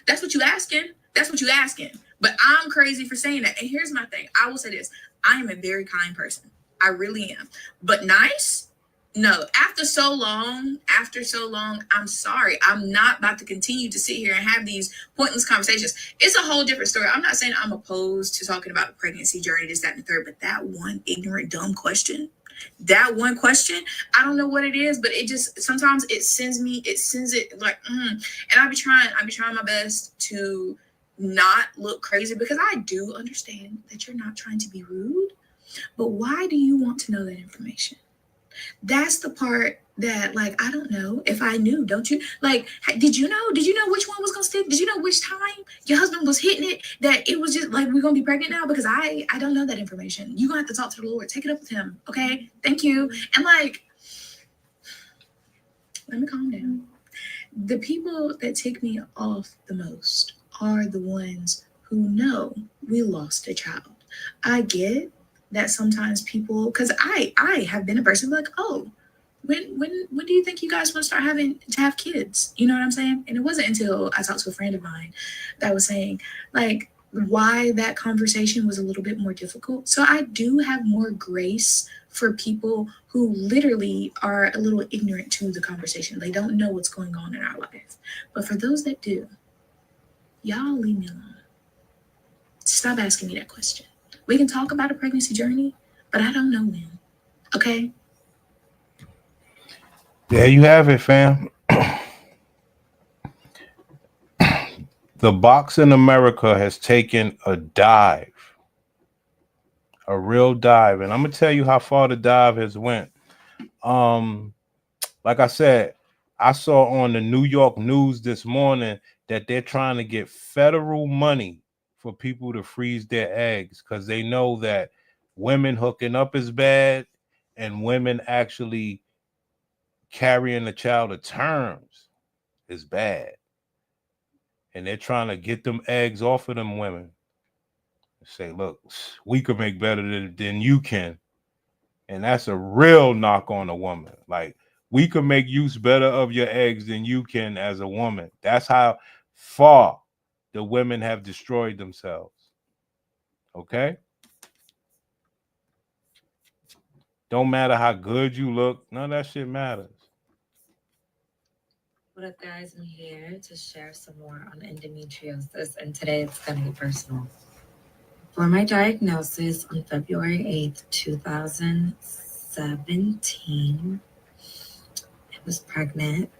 that's what you asking. That's what you asking. But I'm crazy for saying that. And here's my thing. I will say this. I am a very kind person. I really am. But nice? No. After so long, I'm sorry. I'm not about to continue to sit here and have these pointless conversations. It's a whole different story. I'm not saying I'm opposed to talking about the pregnancy journey, this, that, and the third, but that one ignorant, dumb question, I don't know what it is, but it just, sometimes it sends it like, and I be trying my best to not look crazy, because I do understand that you're not trying to be rude, but why do you want to know that information? That's the part that, like, I don't know. If I knew, don't you? Like, did you know which one was gonna stick? Did you know which time your husband was hitting it, that it was just like, we're gonna be pregnant now? Because I don't know that information. You're gonna have to talk to the Lord. Take it up with him. Okay, thank you. And like, let me calm down. The people that tick me off the most are the ones who know we lost a child. I get that sometimes people, because I have been a person like, oh, when do you think you guys want to start having to have kids? You know what I'm saying? And it wasn't until I talked to a friend of mine that was saying, like, why that conversation was a little bit more difficult. So I do have more grace for people who literally are a little ignorant to the conversation. They don't know what's going on in our life. But for those that do, y'all leave me alone. Stop asking me that question. We can talk about a pregnancy journey, but I don't know when. Okay? There you have it, fam. The box in America has taken a dive, a real dive. And I'm going to tell you how far the dive has went. Like I said, I saw on the New York news this morning that they're trying to get federal money for people to freeze their eggs, because they know that women hooking up is bad and women actually carrying the child to terms is bad. And they're trying to get them eggs off of them women. Say, look, we could make better than you can. And that's a real knock on a woman. Like, we could make use better of your eggs than you can as a woman. That's how far the women have destroyed themselves. Okay? Don't matter how good you look. None of that shit matters. What up, guys? I'm here to share some more on endometriosis, and today it's going to be personal. For my diagnosis on February 8th, 2017, I was pregnant.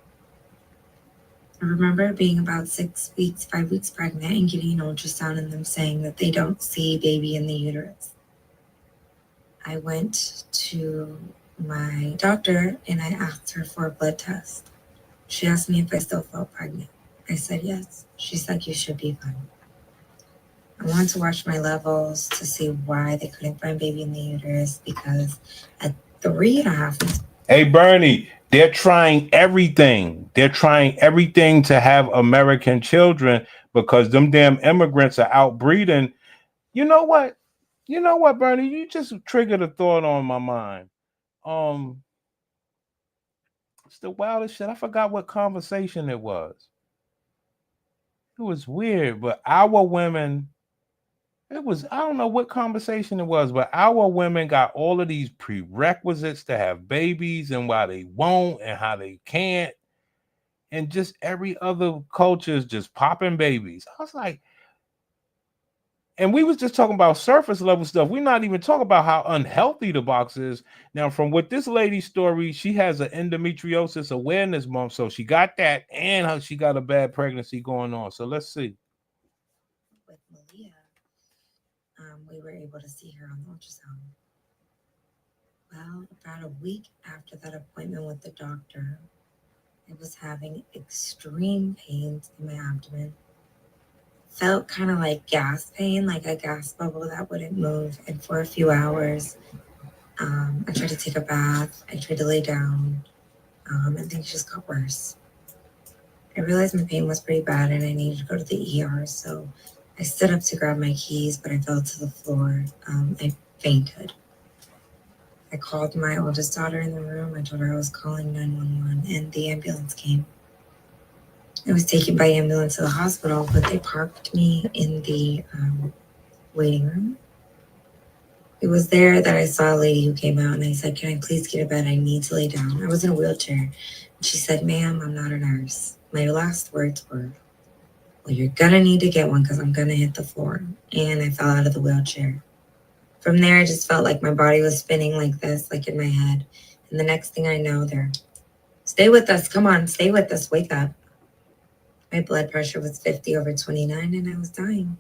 I remember being about 5 weeks pregnant and getting an ultrasound and them saying that they don't see baby in the uterus. I went to my doctor and I asked her for a blood test. She asked me if I still felt pregnant. I said yes. She's like, you should be fine. I wanted to watch my levels to see why they couldn't find baby in the uterus, because at 3.5 months. Hey, Bernie, they're trying everything. They're trying everything to have American children because them damn immigrants are outbreeding. You know what? You know what, Bernie? You just triggered a thought on my mind. It's the wildest shit. I forgot what conversation it was. It was weird, but our women, I don't know what conversation it was, but our women got all of these prerequisites to have babies and why they won't and how they can't. And just every other culture is just popping babies. I was like, and we was just talking about surface level stuff. We're not even talking about how unhealthy the box is. Now, from what this lady's story, she has an endometriosis awareness month. So she got that and she got a bad pregnancy going on. So let's see. With Malia, we were able to see her on the ultrasound. Well, about a week after that appointment with the doctor, I was having extreme pains in my abdomen. Felt kind of like gas pain, like a gas bubble that wouldn't move. And for a few hours, I tried to take a bath. I tried to lay down, and things just got worse. I realized my pain was pretty bad and I needed to go to the ER. So I stood up to grab my keys, but I fell to the floor. I fainted. I called my oldest daughter in the room. I told her I was calling 911 and the ambulance came. I was taken by ambulance to the hospital, but they parked me in the waiting room. It was there that I saw a lady who came out and I said, can I please get a bed? I need to lay down. I was in a wheelchair. And she said, ma'am, I'm not a nurse. My last words were, well, you're gonna need to get one because I'm gonna hit the floor. And I fell out of the wheelchair. From there, I just felt like my body was spinning like this, like in my head. And the next thing I know, they're, stay with us, come on, stay with us, wake up. My blood pressure was 50/29 and I was dying.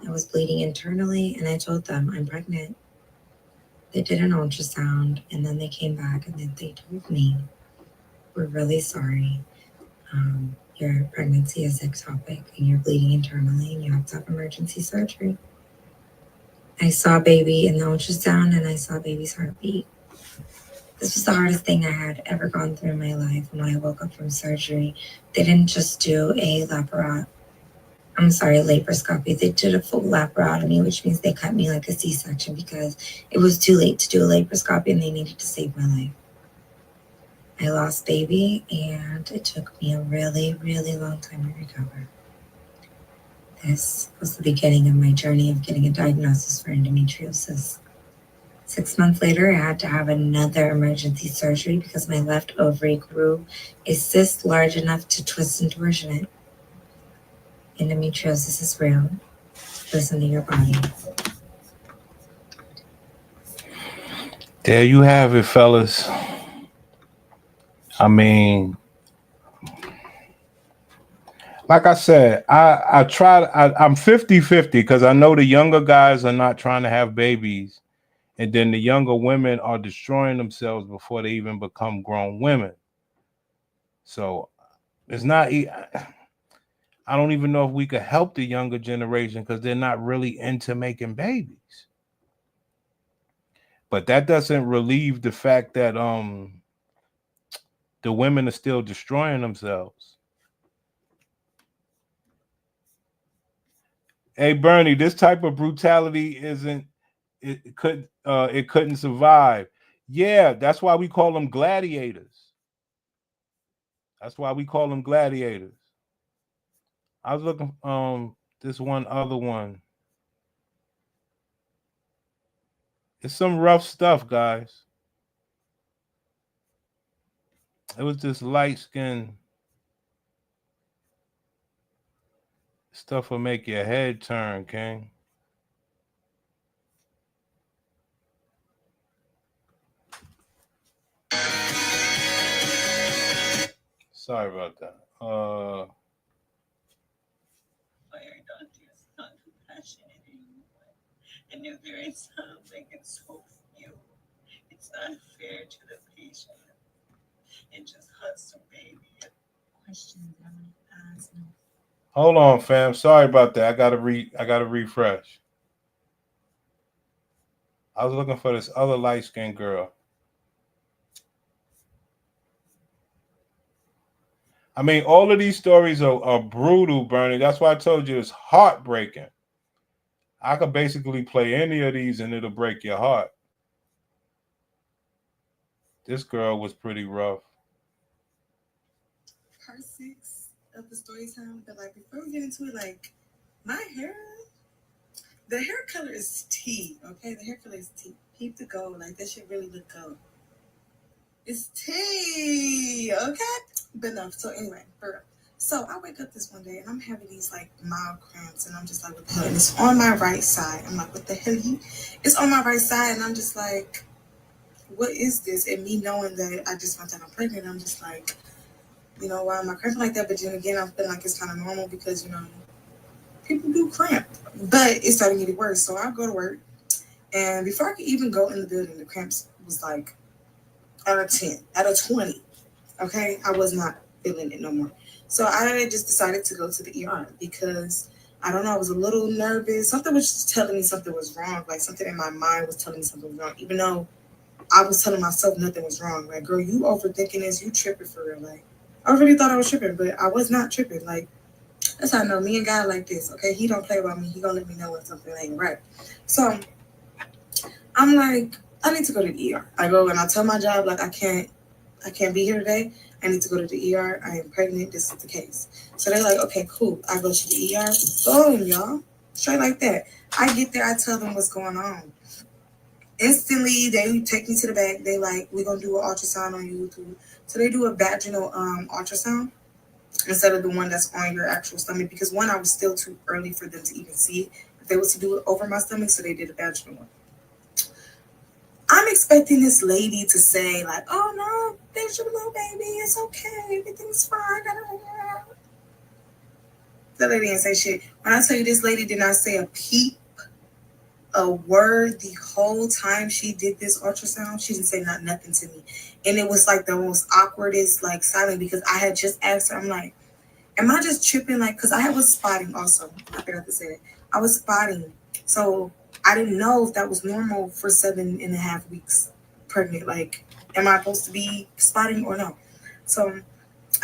I was bleeding internally and I told them I'm pregnant. They did an ultrasound and then they came back and then they told me, we're really sorry. Your pregnancy is ectopic and you're bleeding internally and you have to have emergency surgery. I saw baby in the ultrasound and I saw baby's heartbeat. This was the hardest thing I had ever gone through in my life. When I woke up from surgery, they didn't just do a laparoscopy. They did a full laparotomy, which means they cut me like a C-section because it was too late to do a laparoscopy and they needed to save my life. I lost baby and it took me a really, really long time to recover. This was the beginning of my journey of getting a diagnosis for endometriosis. 6 months later, I had to have another emergency surgery because my left ovary grew a cyst large enough to twist and torsion it. Endometriosis is real. Listen to your body. There you have it, fellas. I mean, like I said, I'm 50-50 because I know the younger guys are not trying to have babies. And then the younger women are destroying themselves before they even become grown women. So it's not, I don't even know if we could help the younger generation because they're not really into making babies. But that doesn't relieve the fact that the women are still destroying themselves. Hey, Bernie, this type of brutality it couldn't survive. Yeah, that's why we call them gladiators. That's why we call them gladiators. I was looking this one other one. It's some rough stuff, guys. It was this light skin stuff will make your head turn, King. Sorry about that. Why are doctors not compassionate anymore? And if there is something, it's hope for you. It's not fair to the patient. It just hurts the baby. Questions I want to ask. Hold on, fam. Sorry about that. I gotta refresh. I was looking for this other light-skinned girl. I mean, all of these stories are brutal, Bernie. That's why I told you it's heartbreaking. I could basically play any of these and it'll break your heart. This girl was pretty rough. Part 6 of the story time, but like before we get into it, like my hair, the hair color is tea, okay? The hair color is tea. Keep the gold, like that shit really look gold. It's tea, okay? But no, so anyway, so I wake up this one day and I'm having these like mild cramps and I'm just like, what the hell? And it's on my right side. I'm like, what the hell? It's on my right side and I'm just like, what is this? And me knowing that I just found out I'm pregnant, I'm just like, you know, why am I cramping like that? But then again, I feel like it's kind of normal because, you know, people do cramp. But it's starting to get worse. So I go to work. And before I could even go in the building, the cramps was like out of 10, out of 20. Okay? I was not feeling it no more. So I just decided to go to the ER because, I don't know, I was a little nervous. Something was just telling me something was wrong. Like something in my mind was telling me something was wrong. Even though I was telling myself nothing was wrong. Like, girl, you overthinking this. You tripping for real. Like, I really thought I was tripping, but I was not tripping. Like, that's how I know me and God like this, okay? He don't play about me. He gonna let me know when something ain't right. So I'm like, I need to go to the ER. I go and I tell my job, like, I can't be here today. I need to go to the ER. I am pregnant. This is the case. So they're like, okay, cool. I go to the ER. Boom, y'all. Straight like that. I get there. I tell them what's going on. Instantly, they take me to the back. They like, we're going to do an ultrasound on you. So they do a vaginal ultrasound instead of the one that's on your actual stomach. Because one, I was still too early for them to even see it. If they was to do it over my stomach, so they did a vaginal one. I'm expecting this lady to say, like, oh, no, there's your little baby. It's okay. Everything's fine. The lady didn't say shit. When I tell you this lady did not say a peep, a word the whole time she did this ultrasound, she didn't say nothing to me. And it was like the most awkwardest, like, silent, because I had just asked her, I'm like, am I just tripping? Like, because I was spotting also. I forgot to say it. I was spotting. So I didn't know if that was normal for 7.5 weeks pregnant. Like, am I supposed to be spotting or no? So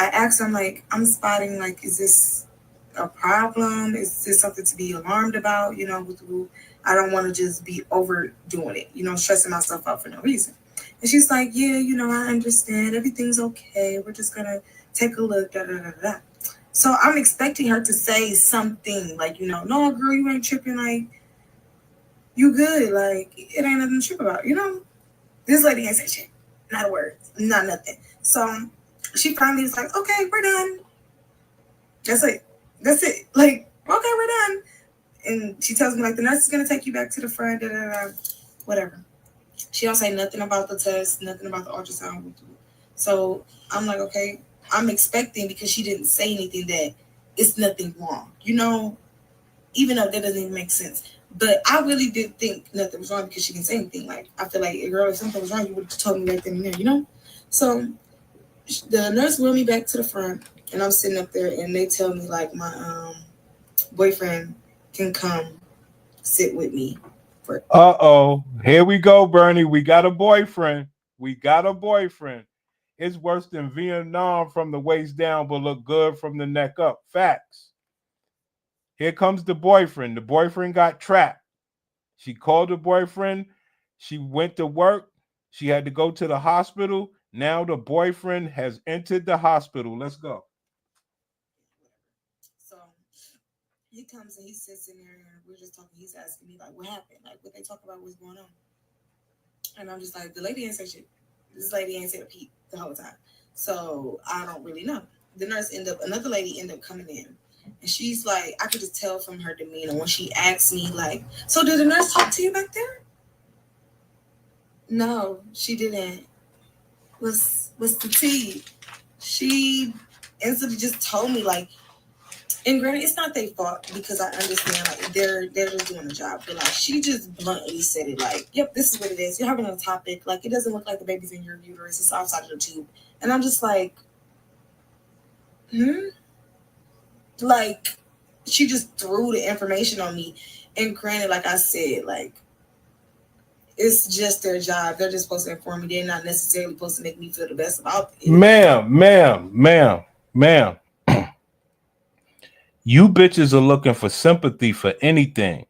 I asked her, I'm like, I'm spotting. Like, is this a problem? Is this something to be alarmed about? You know, I don't want to just be overdoing it, you know, stressing myself out for no reason. And she's like, yeah, you know, I understand. Everything's okay. We're just going to take a look. Da, da, da, da. So I'm expecting her to say something like, you know, no, girl, you ain't tripping. Like, you good. Like, it ain't nothing to trip about, you know? This lady ain't said shit. Not a word. Not nothing. So she finally was like, okay, we're done. That's it. That's it. Like, okay, we're done. And she tells me, like, the nurse is going to take you back to the front, whatever. She don't say nothing about the test, nothing about the ultrasound. So I'm like, okay, I'm expecting, because she didn't say anything, that it's nothing wrong, you know, even though that doesn't even make sense. But I really did think nothing was wrong because she didn't say anything. Like, I feel like, girl, if something was wrong, you would have told me right then and there, you know? So the nurse wheeled me back to the front, and I'm sitting up there, and they tell me, like, my boyfriend can come sit with me. Here we go, Bernie. We got a boyfriend. It's worse than Vietnam from the waist down, but look good from the neck up. Facts. Here comes the boyfriend. The boyfriend got trapped. She called the boyfriend. She went to work. She had to go to the hospital. Now the boyfriend has entered the hospital. Let's go. So he comes and he sits in there, and we're just talking. He's asking me, like, what happened? Like, what they talk about, what's going on? And I'm just like, the lady ain't say shit. This lady ain't said a peep the whole time. So I don't really know. The nurse another lady ended up coming in. And she's like, I could just tell from her demeanor when she asked me, like, so did the nurse talk to you back there? No, she didn't. What's the tea? She instantly just told me, like, and granted, it's not their fault because I understand, like, they're just doing a job. But, like, she just bluntly said it, like, yep, this is what it is. You're having a topic. Like, it doesn't look like the baby's in your uterus. It's outside of the tube. And I'm just like, Like, she just threw the information on me. And granted, like I said, like, it's just their job. They're just supposed to inform me. They're not necessarily supposed to make me feel the best about it. Ma'am. You bitches are looking for sympathy for anything.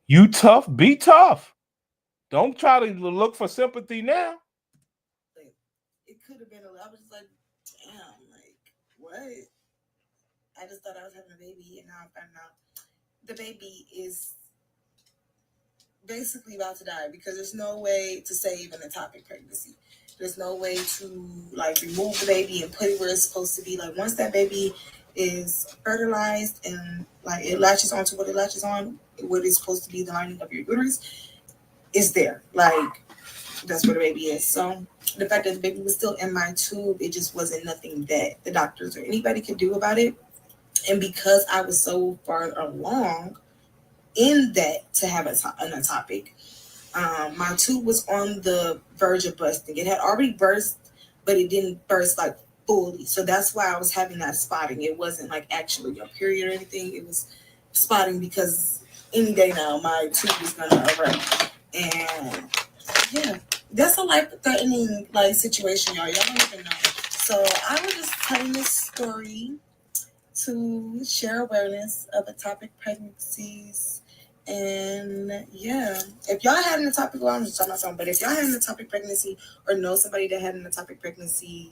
You tough, be tough. Don't try to look for sympathy now. It could have been I was just like, damn, like, what? I just thought I was having a baby, and now I found out the baby is basically about to die because there's no way to save an ectopic pregnancy. There's no way to, like, remove the baby and put it where it's supposed to be. Like, once that baby is fertilized and, like, it latches onto what it latches on, what is supposed to be the lining of your uterus, is there. Like, that's where the baby is. So the fact that the baby was still in my tube, it just wasn't nothing that the doctors or anybody could do about it. And because I was so far along in that to have an ectopic, my tube was on the verge of bursting. It had already burst, but it didn't burst, like, fully. So that's why I was having that spotting. It wasn't, like, actually a period or anything. It was spotting because any day now my tube is going to erupt. And, yeah, that's a life-threatening, like, situation, y'all. Y'all don't even know. So I was just telling this story to share awareness of ectopic pregnancies. And yeah, if y'all had an ectopic, well, I'm just talking about something, but if y'all had an ectopic pregnancy or know somebody that had an ectopic pregnancy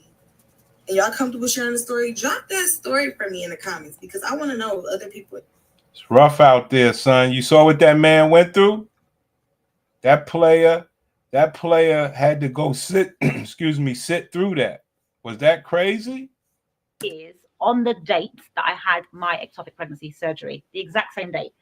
and y'all comfortable sharing the story, drop that story for me in the comments because I want to know other people. It's rough out there, son. You saw what that man went through? That player had to go sit through that. Was that crazy? Is on the date that I had my ectopic pregnancy surgery, the exact same date.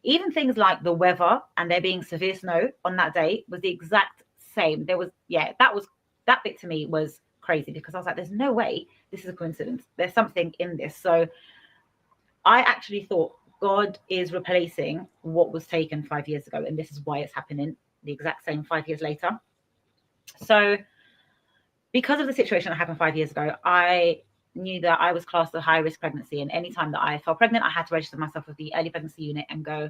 Even things like the weather and there being severe snow on that day was the exact same. There was, that bit to me was crazy because I was like, there's no way this is a coincidence. There's something in this. So I actually thought God is replacing what was taken 5 years ago. And this is why it's happening the exact same 5 years later. So because of the situation that happened 5 years ago, I knew that I was classed as a high-risk pregnancy, and anytime that I fell pregnant, I had to register myself with the early pregnancy unit and go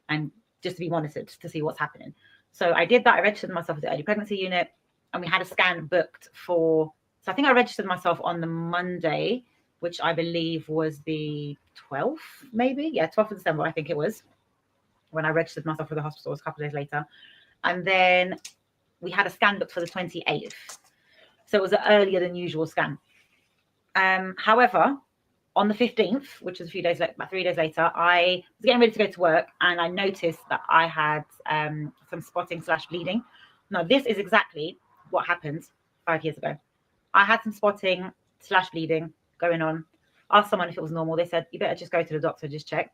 and just to be monitored to see what's happening. So I did that. I registered myself with the early pregnancy unit, and we had a scan booked for, so I think I registered myself on the Monday, which I believe was the 12th, maybe? Yeah, 12th of December, I think it was, when I registered myself for the hospital. It was a couple of days later. And then we had a scan booked for the 28th. So it was an earlier than usual scan. However, on the 15th, which was a few days later, about 3 days later, I was getting ready to go to work and I noticed that I had some spotting / bleeding. Now, this is exactly what happened 5 years ago. I had some spotting / bleeding going on. Asked someone if it was normal. They said, you better just go to the doctor, just check.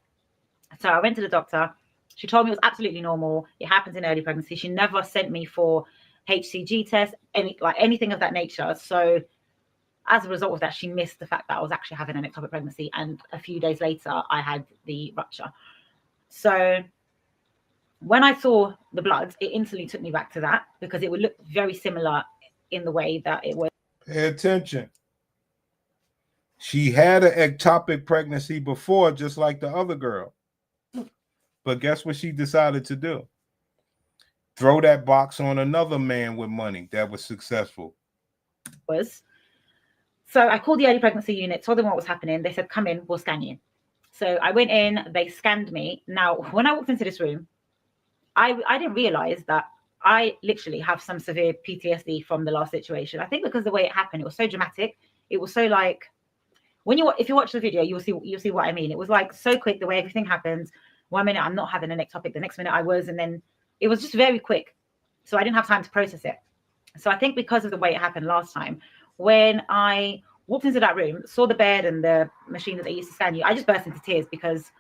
So I went to the doctor. She told me it was absolutely normal. It happens in early pregnancy. She never sent me for HCG tests, anything of that nature. So as a result of that, she missed the fact that I was actually having an ectopic pregnancy. And a few days later, I had the rupture. So when I saw the blood, it instantly took me back to that because it would look very similar in the way that it was. Pay attention. She had an ectopic pregnancy before, just like the other girl. But guess what she decided to do? Throw that box on another man with money that was successful. So I called the early pregnancy unit, told them what was happening. They said, come in, we'll scan you. So I went in, they scanned me. Now, when I walked into this room, I didn't realize that I literally have some severe PTSD from the last situation. I think because the way it happened, it was so dramatic. It was so like, if you watch the video, you'll see what I mean. It was like so quick, the way everything happened. 1 minute I'm not having an ectopic, the next minute I was, and then it was just very quick. So I didn't have time to process it. So I think because of the way it happened last time, when I walked into that room, saw the bed and the machine that they used to scan you, I just burst into tears because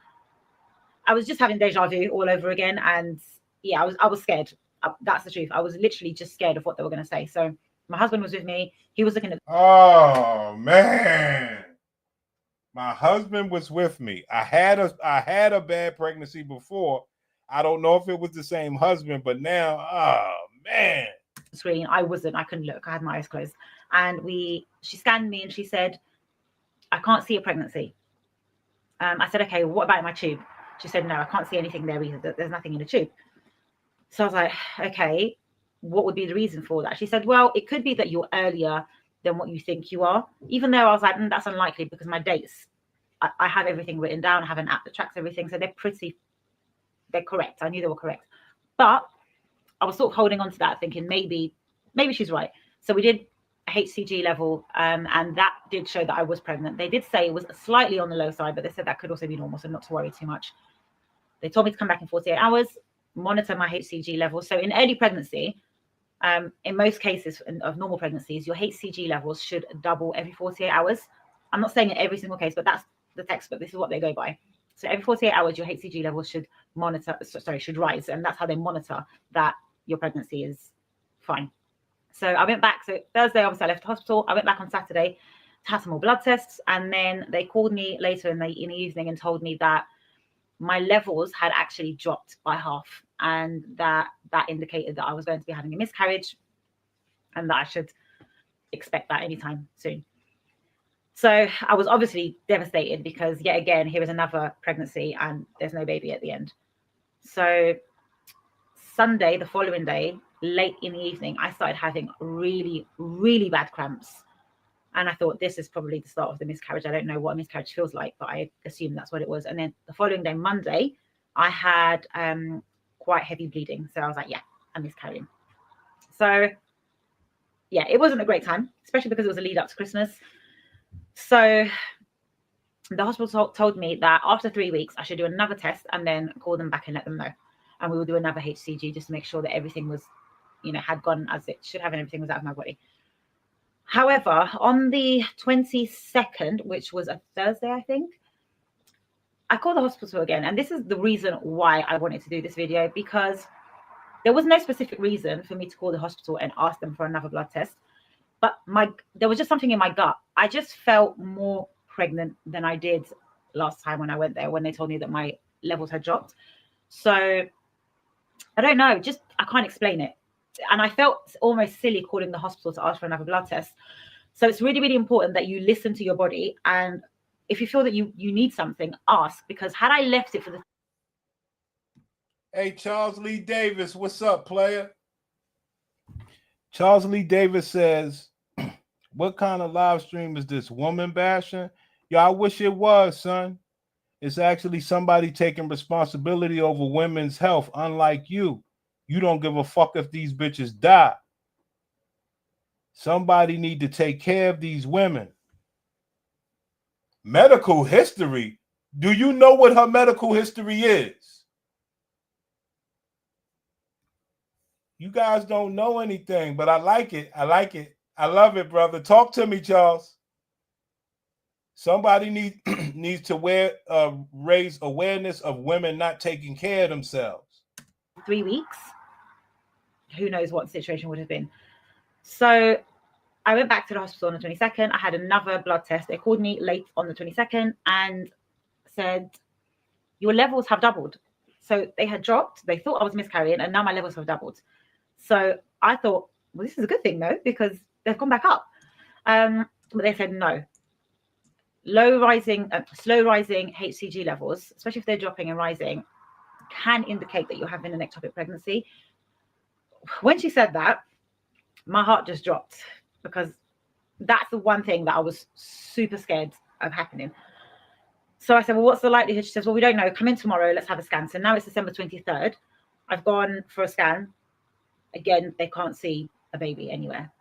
I was just having deja vu all over again. And yeah, I was scared. That's the truth. I was literally just scared of what they were going to say. So my husband was with me. He was looking at. Oh man, my husband was with me. I had a bad pregnancy before. I don't know if it was the same husband, but now, oh man. Screen. I couldn't look. I had my eyes closed. And she scanned me and she said, I can't see a pregnancy. I said, okay, what about my tube? She said, no, I can't see anything there either. There's nothing in the tube. So I was like, okay, what would be the reason for that? She said, well, it could be that you're earlier than what you think you are. Even though I was like, that's unlikely because my dates, I have everything written down. I have an app that tracks everything. So they're correct. I knew they were correct. But I was sort of holding on to that, thinking maybe she's right. So we did a HCG level, and that did show that I was pregnant. They did say it was slightly on the low side, but they said that could also be normal, so not to worry too much. They told me to come back in 48 hours, monitor my HCG levels. So in early pregnancy, in most cases of normal pregnancies, your HCG levels should double every 48 hours. I'm not saying in every single case, but that's the textbook. This is what they go by. So every 48 hours, your HCG levels should rise, and that's how they monitor that your pregnancy is fine. So I went back. So Thursday, obviously, I left the hospital. I went back on Saturday to have some more blood tests, and then they called me later in the evening and told me that my levels had actually dropped by half, and that indicated that I was going to be having a miscarriage, and that I should expect that anytime soon. So I was obviously devastated because yet again, here is another pregnancy and there's no baby at the end. So Sunday, the following day, late in the evening, I started having really, really bad cramps. And I thought this is probably the start of the miscarriage. I don't know what a miscarriage feels like, but I assume that's what it was. And then the following day, Monday, I had quite heavy bleeding. So I was like, yeah, I'm miscarrying. So yeah, it wasn't a great time, especially because it was a lead up to Christmas. So the hospital told me that after 3 weeks, I should do another test and then call them back and let them know. And we will do another HCG just to make sure that everything was, had gone as it should have and everything was out of my body. However, on the 22nd, which was a Thursday, I think, I called the hospital again. And this is the reason why I wanted to do this video, because there was no specific reason for me to call the hospital and ask them for another blood test. But there was just something in my gut. I just felt more pregnant than I did last time when I went there, when they told me that my levels had dropped. So I don't know, I can't explain it. And I felt almost silly calling the hospital to ask for another blood test. So it's really, really important that you listen to your body. And if you feel that you need something, ask. Because had I left it for the... Hey, Charles Lee Davis, what's up, player? Charles Lee Davis says, what kind of live stream is this? Woman bashing? Yo, I wish it was, son. It's actually somebody taking responsibility over women's health, unlike you. You don't give a fuck if these bitches die. Somebody need to take care of these women. Medical history? Do you know what her medical history is? You guys don't know anything, but I like it. I like it. I love it, brother. Talk to me, Charles. Somebody needs to raise awareness of women not taking care of themselves. 3 weeks. Who knows what the situation would have been. So I went back to the hospital on the 22nd. I had another blood test. They called me late on the 22nd and said, your levels have doubled. So they had dropped. They thought I was miscarrying, and now my levels have doubled. So I thought, well, this is a good thing, though, because they've gone back up. But they said no. Slow rising HCG levels, especially if they're dropping and rising, can indicate that you're having an ectopic pregnancy. When she said that, my heart just dropped, because that's the one thing that I was super scared of happening. So I said, well, what's the likelihood? She says, well, we don't know. Come in tomorrow. Let's have a scan. So now it's December 23rd. I've gone for a scan. Again, they can't see a baby anywhere.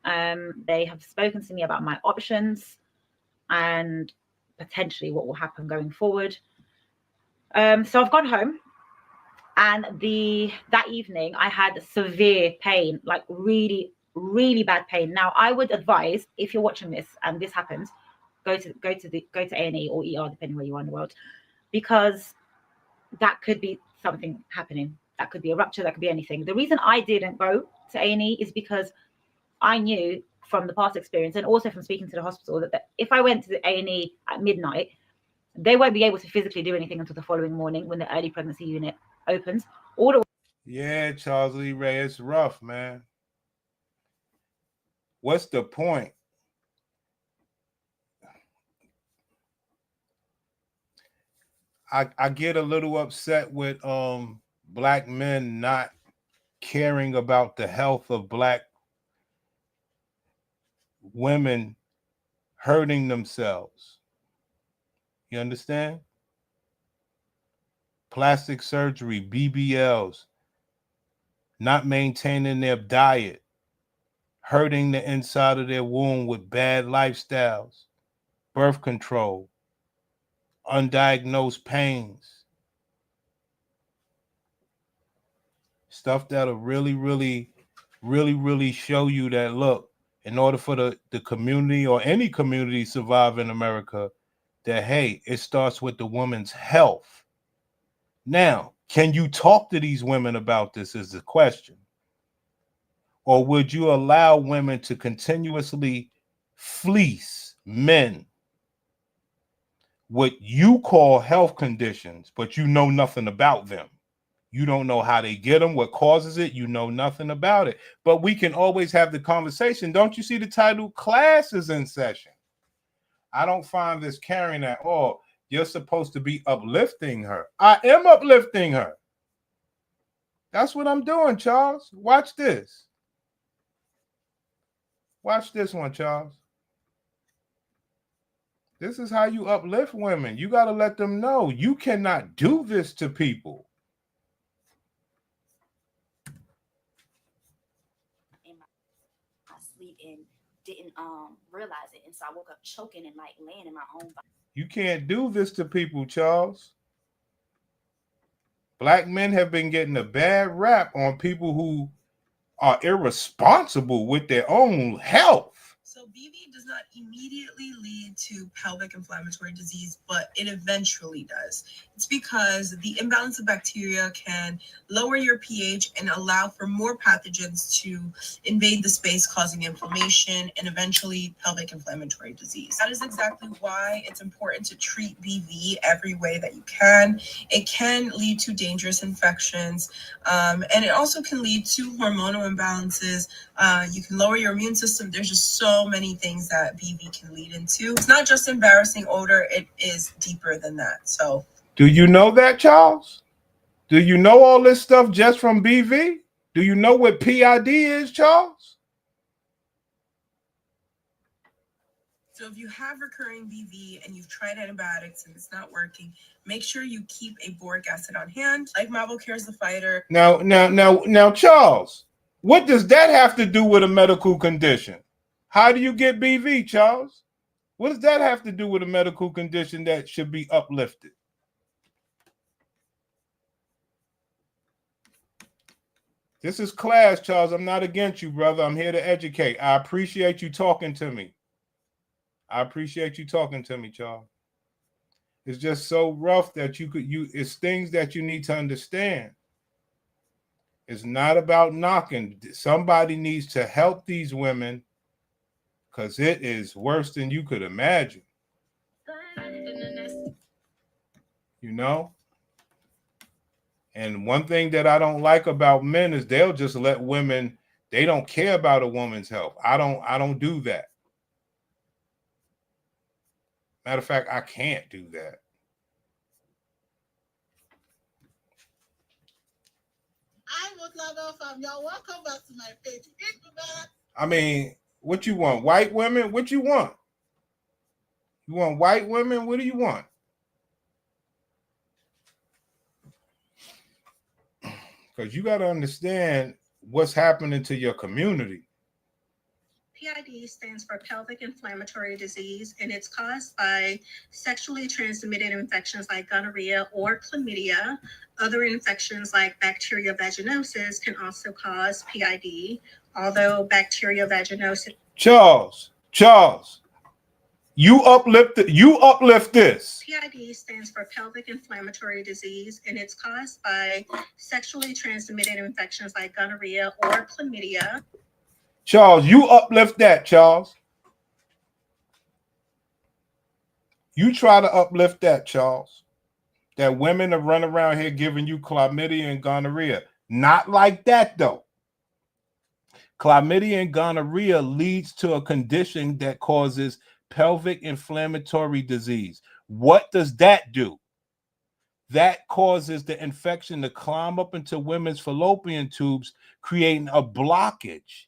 They have spoken to me about my options and potentially what will happen going forward. So I've gone home, and that evening I had severe pain, like really, really bad pain. Now, I would advise, if you're watching this and this happens, go to A&E or ER, depending where you are in the world, because that could be something happening. That could be a rupture. That could be anything. The reason I didn't go to A&E is because I knew from the past experience and also from speaking to the hospital that if I went to the A&E at midnight, they won't be able to physically do anything until the following morning when the early pregnancy unit opens. Yeah, Charles Lee Ray, it's rough, man. What's the point? I get a little upset with black men not caring about the health of black women hurting themselves. You understand? Plastic surgery, BBLs, not maintaining their diet, hurting the inside of their womb with bad lifestyles, birth control, undiagnosed pains, stuff that'll really show you that, look, in order for the community or any community to survive in America, that, hey, it starts with the woman's health. Now, can you talk to these women about this is the question. Or would you allow women to continuously fleece men what you call health conditions, but you know nothing about them? You don't know how they get them, what causes it. You know nothing about it. But we can always have the conversation. Don't you see the title? Class is in session. I don't find this caring at all. You're supposed to be uplifting her. I am uplifting her. That's what I'm doing, Charles. Watch this. Watch this one, Charles. This is how you uplift women. You got to let them know you cannot do this to people. And didn't realize it, and so I woke up choking and like laying in my own body. You can't do this to people, Charles. Black men have been getting a bad rap on people who are irresponsible with their own health. So BV does not immediately lead to pelvic inflammatory disease, but it eventually does. It's because the imbalance of bacteria can lower your pH and allow for more pathogens to invade the space, causing inflammation and eventually pelvic inflammatory disease. That is exactly why it's important to treat BV every way that you can. It can lead to dangerous infections, and it also can lead to hormonal imbalances. You can lower your immune system. There's just so many things that BV can lead into. It's not just embarrassing odor, it is deeper than that. So do you know that, Charles? Do you know all this stuff just from BV? Do you know what PID is, Charles? So if you have recurring BV and you've tried antibiotics and it's not working, make sure you keep a boric acid on hand, like Mavocure the Fighter. Now, Charles, what does that have to do with a medical condition? How do you get BV, Charles? What does that have to do with a medical condition that should be uplifted? This is class, Charles. I'm not against you, brother. I'm here to educate. I appreciate you talking to me. Charles. It's just so rough that it's things that you need to understand. It's not about knocking. Somebody needs to help these women because it is worse than you could imagine. You know? And one thing that I don't like about men is they'll just let women, they don't care about a woman's health. I don't do that. Matter of fact, I can't do that. I was not off. Y'all welcome back to my page. I mean, what you want? White women? What you want? You want white women? What do you want? Because you got to understand what's happening to your community. PID stands for pelvic inflammatory disease, and it's caused by sexually transmitted infections like gonorrhea or chlamydia. Other infections like bacterial vaginosis can also cause PID. although bacterial vaginosis. Charles, you uplift this. PID stands for pelvic inflammatory disease, and it's caused by sexually transmitted infections like gonorrhea or chlamydia. Charles, you uplift that, Charles. You try to uplift that, Charles. That women are running around here giving you chlamydia and gonorrhea. Not like that, though. Chlamydia and gonorrhea leads to a condition that causes pelvic inflammatory disease. What does that do? That causes the infection to climb up into women's fallopian tubes, creating a blockage,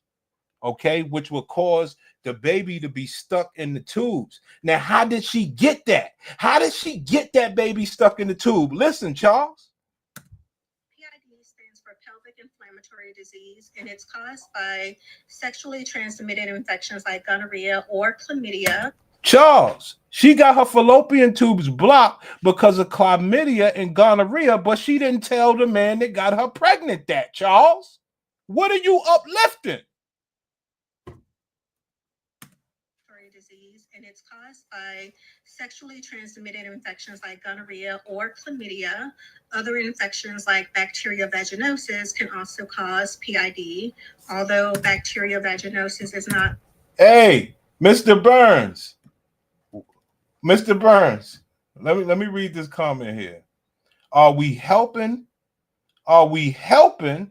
okay, which will cause the baby to be stuck in the tubes. Now, how did she get that? How did she get that baby stuck in the tube? Listen, Charles. PID stands for pelvic inflammatory disease, and it's caused by sexually transmitted infections like gonorrhea or chlamydia. Charles, she got her fallopian tubes blocked because of chlamydia and gonorrhea, but she didn't tell the man that got her pregnant that, Charles. What are you uplifting? Disease, and it's caused by sexually transmitted infections like gonorrhea or chlamydia. Other infections like bacterial vaginosis can also cause PID, although bacterial vaginosis is not. Hey, Mr. Burns. Mr. Burns, let me read this comment here. Are we helping? Are we helping,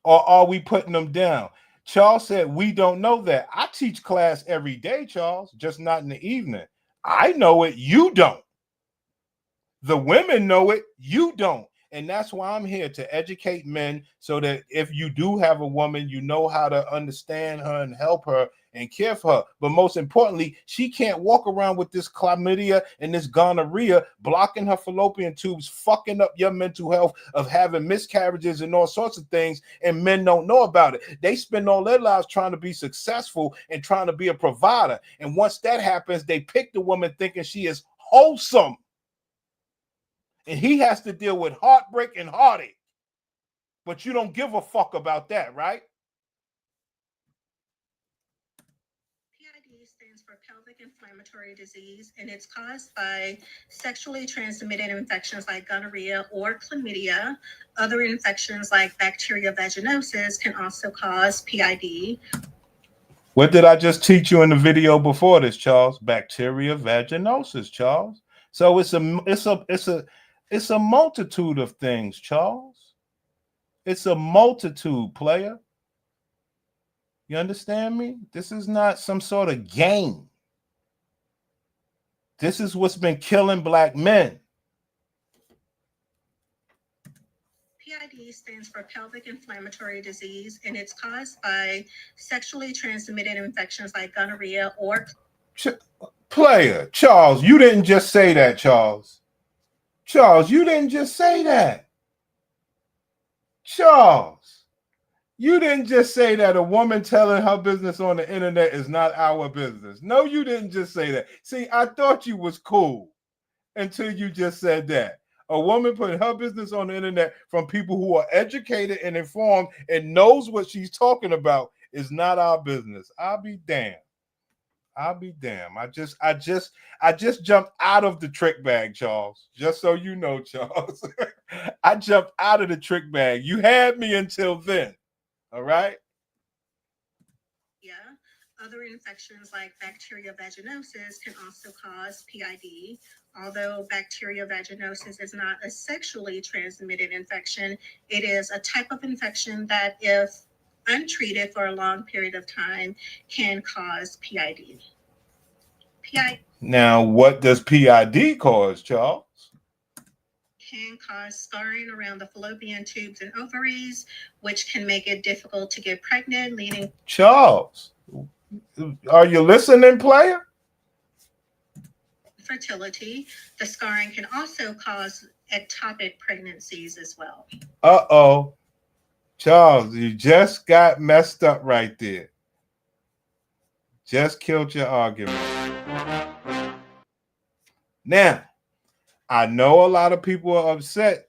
or are we putting them down? Charles said, we don't know that. I teach class every day, Charles, just not in the evening. I know it. You don't. The women know it. You don't. And that's why I'm here, to educate men, so that if you do have a woman, you know how to understand her and help her and care for her. But most importantly, she can't walk around with this chlamydia and this gonorrhea blocking her fallopian tubes, fucking up your mental health of having miscarriages and all sorts of things, and men don't know about it. They spend all their lives trying to be successful and trying to be a provider. And once that happens, they pick the woman thinking she is wholesome. And he has to deal with heartbreak and heartache. But you don't give a fuck about that, right? PID stands for pelvic inflammatory disease, and it's caused by sexually transmitted infections like gonorrhea or chlamydia. Other infections like bacterial vaginosis can also cause PID. What did I just teach you in the video before this, Charles? Bacteria vaginosis, Charles. So it's a multitude of things, Charles. It's a multitude, player. You understand me? This is not some sort of game. This is what's been killing black men. PID stands for pelvic inflammatory disease, and it's caused by sexually transmitted infections like gonorrhea or. Player, Charles, you didn't just say that, Charles. Charles, you didn't just say that. Charles, you didn't just say that a woman telling her business on the internet is not our business. No, you didn't just say that. See, I thought you was cool until you just said that. A woman putting her business on the internet from people who are educated and informed and knows what she's talking about is not our business. I'll be damned. I'll be damned. I just jumped out of the trick bag, Charles. Just so you know, Charles. I jumped out of the trick bag. You had me until then. All right? Yeah. Other infections like bacterial vaginosis can also cause PID. Although bacterial vaginosis is not a sexually transmitted infection, it is a type of infection that, if untreated for a long period of time, can cause PID. Now, what does PID cause, Charles? Can cause scarring around the fallopian tubes and ovaries, which can make it difficult to get pregnant, leading. Charles, are you listening, player? Fertility. The scarring can also cause ectopic pregnancies as well. Uh-oh. Charles, you just got messed up right there. Just killed your argument. Now, I know a lot of people are upset,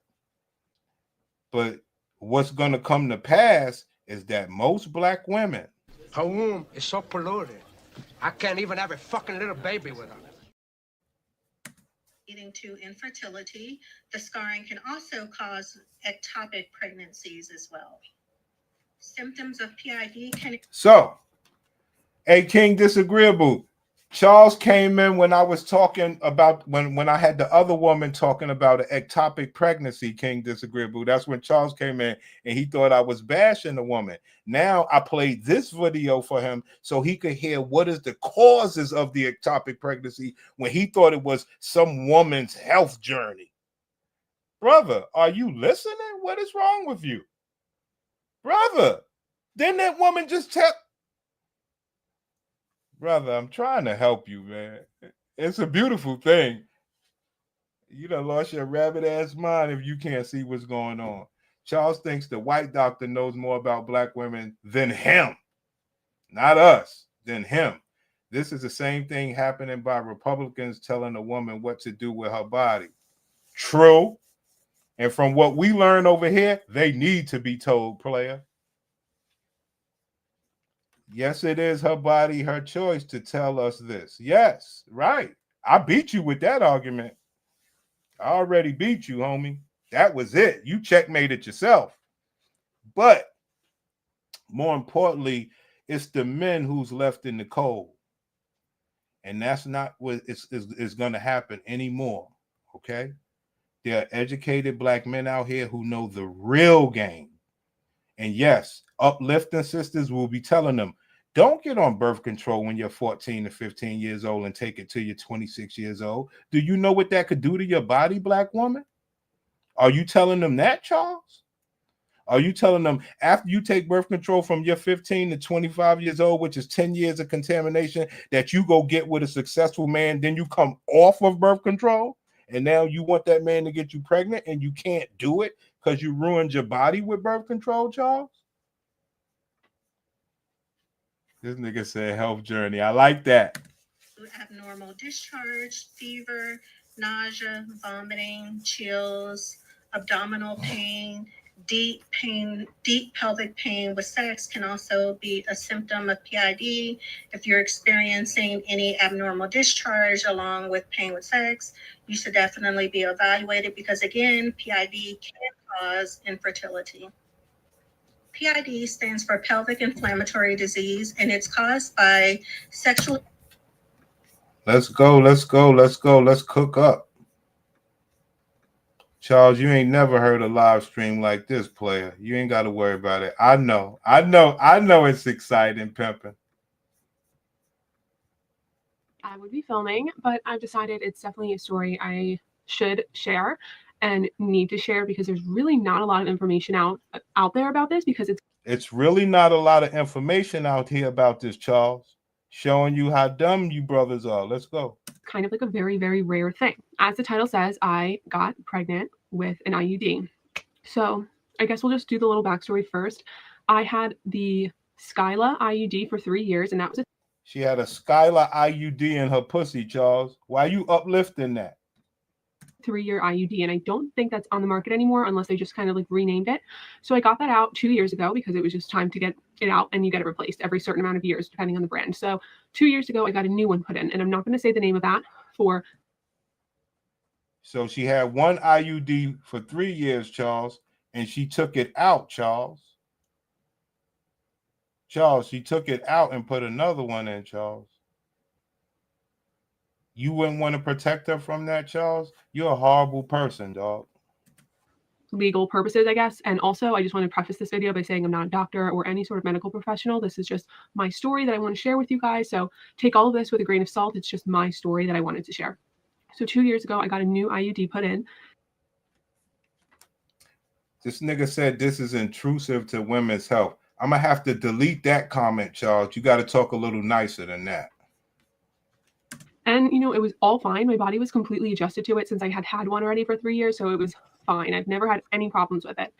but what's going to come to pass is that most black women, Her womb is so polluted. I can't even have a fucking little baby with her. Leading to infertility. The scarring can also cause ectopic pregnancies as well. Symptoms of PID can... So, hey, King Disagreeable, Charles came in when I was talking about when I had the other woman talking about an ectopic pregnancy, King Disagreeable. That's when Charles came in and he thought I was bashing the woman. Now I played this video for him so he could hear what is the causes of the ectopic pregnancy when he thought it was some woman's health journey. Brother, are you listening? What is wrong with you? Brother, didn't that woman just tell... Brother, I'm trying to help you, man. It's a beautiful thing. You done lost your rabbit ass mind if you can't see what's going on. Charles thinks the white doctor knows more about black women than him. Not us, than him. This is the same thing happening by Republicans telling a woman what to do with her body. True. And from what we learn over here, they need to be told, player. Yes, it is her body, her choice to tell us this. Yes, right. I beat you with that argument. I already beat you, homie. That was it. You checkmated yourself. But more importantly, it's the men who's left in the cold. And that's not what is going to happen anymore, okay? There are educated black men out here who know the real game. And yes, uplifting sisters will be telling them, don't get on birth control when you're 14 to 15 years old and take it till you're 26 years old. Do you know what that could do to your body, black woman? Are you telling them that, Charles? Are you telling them after you take birth control from your 15 to 25 years old, which is 10 years of contamination, that you go get with a successful man, then you come off of birth control, and now you want that man to get you pregnant and you can't do it because you ruined your body with birth control, Charles? This nigga said health journey. I like that. Abnormal discharge, fever, nausea, vomiting, chills, abdominal pain, deep pelvic pain with sex can also be a symptom of PID. If you're experiencing any abnormal discharge along with pain with sex, you should definitely be evaluated because, again, PID can cause infertility. PID stands for pelvic inflammatory disease, and it's caused by sexual... Let's go. Let's cook up. Charles, you ain't never heard a live stream like this, player. You ain't got to worry about it. I know it's exciting, pimping. I would be filming, but I've decided it's definitely a story I should share and need to share because there's really not a lot of information out there about this because it's really not a lot of information out here about this, Charles. Showing you how dumb you brothers are. Let's go. Kind of like a very, very rare thing. As the title says, I got pregnant with an IUD. So I guess we'll just do the little backstory first. I had the Skyla IUD for 3 years, and that was She had a Skyla IUD in her pussy, Charles. Why are you uplifting that? 3-year IUD, and I don't think that's on the market anymore unless they just kind of like renamed it. So I got that out 2 years ago because it was just time to get it out, and you get it replaced every certain amount of years depending on the brand. So 2 years ago I got a new one put in, and I'm not going to say the name of that for... So she had one IUD for 3 years, Charles, and she took it out, Charles. She took it out and put another one in, Charles. You wouldn't want to protect her from that, Charles? You're a horrible person, dog. Legal purposes, I guess. And also, I just want to preface this video by saying I'm not a doctor or any sort of medical professional. This is just my story that I want to share with you guys. So take all of this with a grain of salt. It's just my story that I wanted to share. So 2 years ago, I got a new IUD put in. This nigga said this is intrusive to women's health. I'm going to have to delete that comment, Charles. You got to talk a little nicer than that. And, you know, it was all fine. My body was completely adjusted to it since I had one already for 3 years. So it was fine. I've never had any problems with it.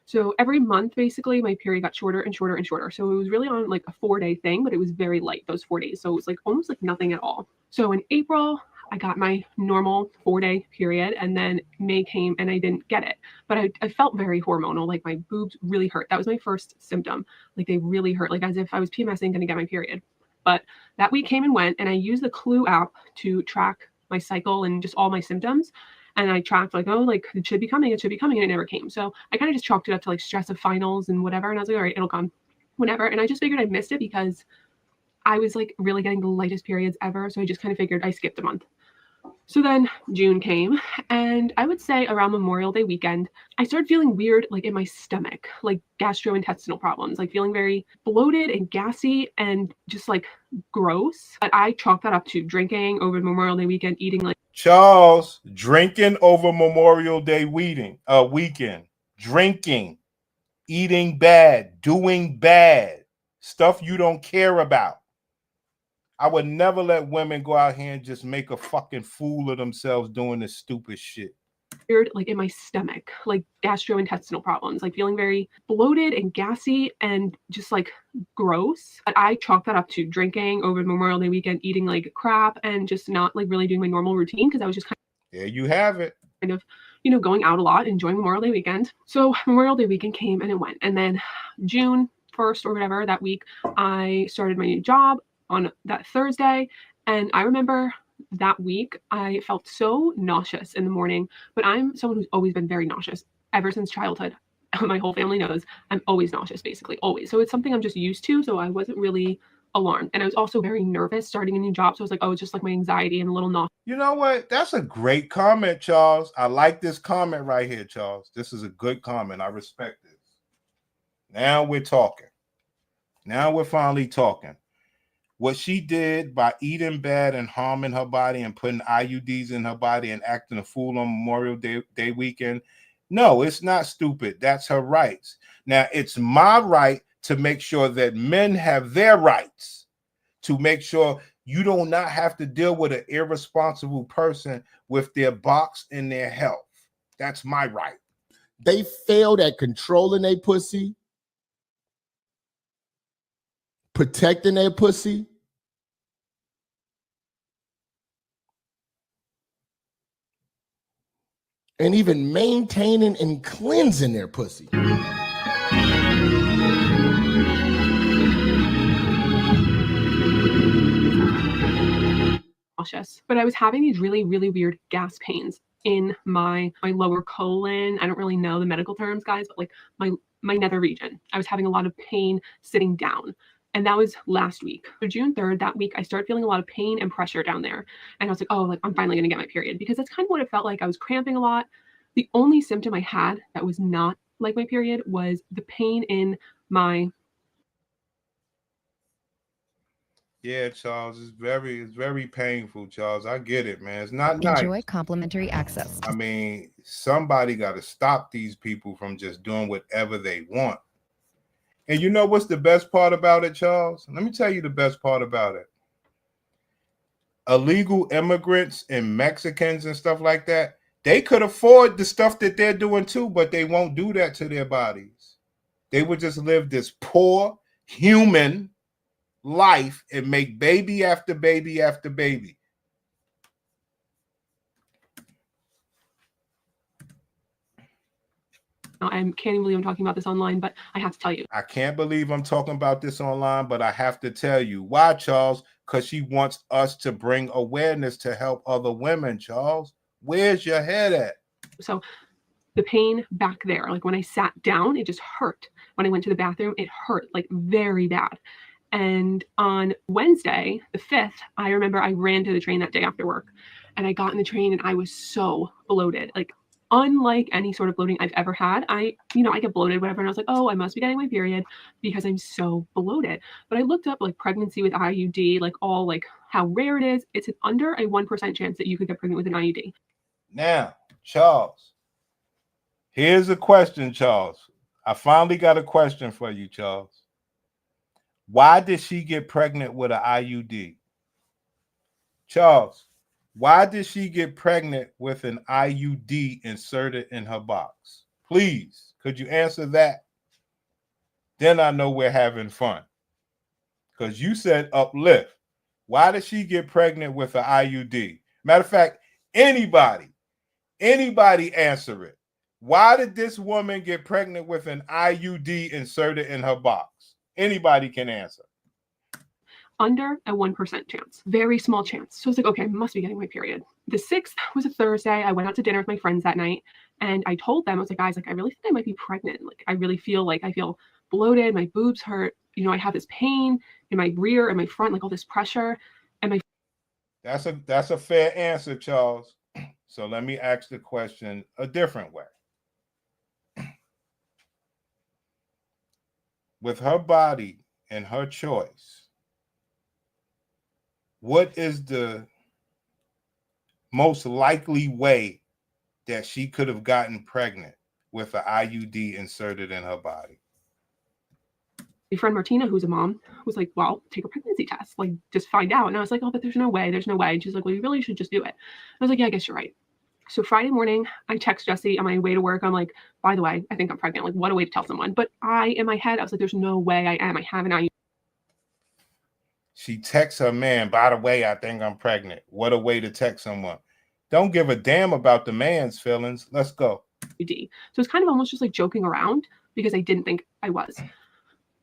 So every month, basically, my period got shorter and shorter and shorter. So it was really on like a 4-day thing, but it was very light those 4 days. So it was like almost like nothing at all. So in April, I got my normal 4-day period, and then May came and I didn't get it. But I felt very hormonal, like my boobs really hurt. That was my first symptom. Like they really hurt, like as if I was PMSing going to get my period. But that week came and went, and I used the Clue app to track my cycle and just all my symptoms. And I tracked like, oh, like it should be coming, and it never came. So I kind of just chalked it up to like stress of finals and whatever. And I was like, all right, it'll come whenever. And I just figured I missed it because I was like really getting the lightest periods ever. So I just kind of figured I skipped a month. So then June came, and I would say around Memorial Day weekend, I started feeling weird, like in my stomach, like gastrointestinal problems, like feeling very bloated and gassy and just like gross. But I chalked that up to drinking over Memorial Day weekend, eating like Charles, drinking over Memorial Day weekend, drinking, eating bad, doing bad, stuff you don't care about. I would never let women go out here and just make a fucking fool of themselves doing this stupid shit. Weird, like in my stomach, like gastrointestinal problems, like feeling very bloated and gassy and just like gross. But I chalked that up to drinking over Memorial Day weekend, eating like crap, and just not like really doing my normal routine because I was just There you have it. Kind of, you know, going out a lot, enjoying Memorial Day weekend. So Memorial Day weekend came and it went. And then June 1st or whatever, that week, I started my new job on that Thursday. And I remember that week, I felt so nauseous in the morning, but I'm someone who's always been very nauseous ever since childhood. My whole family knows I'm always nauseous, basically, always. So it's something I'm just used to. So I wasn't really alarmed. And I was also very nervous starting a new job. So I was like, oh, it's just like my anxiety and a little nauseous. You know what? That's a great comment, Charles. I like this comment right here, Charles. This is a good comment. I respect this. Now we're talking. Now we're finally talking. What she did by eating bad and harming her body and putting IUDs in her body and acting a fool on Memorial Day weekend, no, it's not stupid. That's her rights. Now, it's my right to make sure that men have their rights, to make sure you do not have to deal with an irresponsible person with their box and their health. That's my right. They failed at controlling their pussy, protecting their pussy, and even maintaining and cleansing their pussy. Nauseous, but I was having these really, really weird gas pains in my lower colon. I don't really know the medical terms, guys, but like my nether region. I was having a lot of pain sitting down. And that was last week. So June 3rd, that week, I started feeling a lot of pain and pressure down there. And I was like, oh, like I'm finally gonna get my period, because that's kind of what it felt like. I was cramping a lot. The only symptom I had that was not like my period was the pain in my. Yeah, Charles, it's very painful, Charles. I get it, man. It's not nice. Enjoy complimentary access. I mean, somebody got to stop these people from just doing whatever they want. And you know what's the best part about it, Charles? Let me tell you the best part about it. Illegal immigrants and Mexicans and stuff like that, they could afford the stuff that they're doing too, but they won't do that to their bodies. They would just live this poor human life and make baby after baby after baby. I can't even believe I'm talking about this online, but I have to tell you. I can't believe I'm talking about this online, but I have to tell you. Why, Charles? Because she wants us to bring awareness to help other women, Charles. Where's your head at? So the pain back there, like when I sat down, it just hurt. When I went to the bathroom, it hurt like very bad. And on Wednesday, the 5th, I remember I ran to the train that day after work, and I got in the train and I was so bloated, like unlike any sort of bloating I've ever had. I get bloated, whatever. And I was like, oh, I must be getting my period because I'm so bloated. But I looked up like pregnancy with IUD, like all like how rare it is. It's an under a 1% chance that you could get pregnant with an IUD. Now, Charles, here's a question, Charles. I finally got a question for you, Charles. Why did she get pregnant with an IUD? Charles, why did she get pregnant with an IUD inserted in her box? Please, could you answer that? Then I know we're having fun. Because you said uplift. Why did she get pregnant with an IUD? Matter of fact, anybody answer it. Why did this woman get pregnant with an IUD inserted in her box? Anybody can answer. Under a 1% chance, very small chance. So I was like, okay, I must be getting my period. The 6th was a Thursday. I went out to dinner with my friends that night, and I told them, I was like, guys, like, I really think I might be pregnant. Like, I really feel like I feel bloated. My boobs hurt. You know, I have this pain in my rear and my front, like all this pressure. And my That's a fair answer, Charles. So let me ask the question a different way. With her body and her choice, what is the most likely way that she could have gotten pregnant with an IUD inserted in her body? My friend Martina, who's a mom, was like, well, take a pregnancy test, like just find out. And I was like, oh, but there's no way. And she's like, well, you really should just do it. I was like, yeah, I guess you're right. So Friday morning, I text Jesse on my way to work. I'm like, by the way, I think I'm pregnant. Like, what a way to tell someone. But in my head, I was like, there's no way I am. I have an IUD. She texts her man, by the way, I think I'm pregnant. What a way to text someone. Don't give a damn about the man's feelings. Let's go. So it's kind of almost just like joking around because I didn't think I was.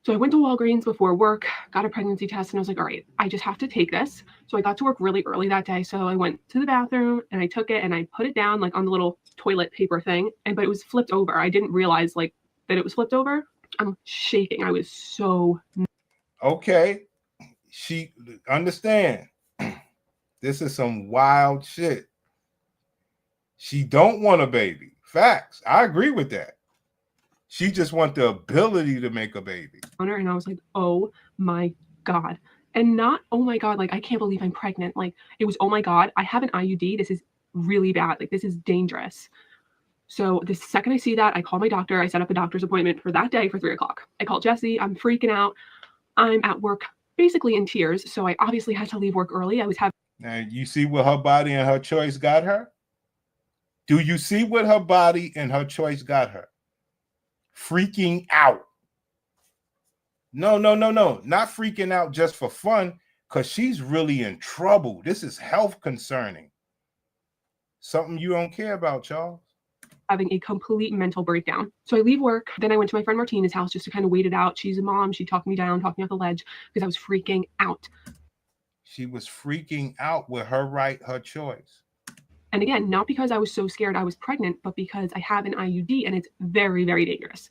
So I went to Walgreens before work, got a pregnancy test, and I was like, all right, I just have to take this. So I got to work really early that day. So I went to the bathroom and I took it and I put it down like on the little toilet paper thing. But it was flipped over. I didn't realize like that it was flipped over. I'm shaking. I was so. Okay. She understand. This is some wild shit. She don't want a baby. Facts. I agree with that. She just want the ability to make a baby. And I was like, oh my God. And not, oh my God, like, I can't believe I'm pregnant. Like, it was, oh my God, I have an IUD. This is really bad. Like, this is dangerous. So the second I see that, I call my doctor. I set up a doctor's appointment for that day for 3 o'clock. I call Jesse. I'm freaking out. I'm at work basically in tears. So I obviously had to leave work early. I was having. Now, you see what her body and her choice got her? Do you see what her body and her choice got her? Freaking out. No. Not freaking out just for fun, because she's really in trouble. This is health concerning. Something you don't care about, Charles. Having a complete mental breakdown. So I leave work. Then I went to my friend Martina's house just to kind of wait it out. She's a mom. She talked me down, talked me off the ledge because I was freaking out. She was freaking out with her right, her choice. And again, not because I was so scared I was pregnant, but because I have an IUD and it's very, very dangerous.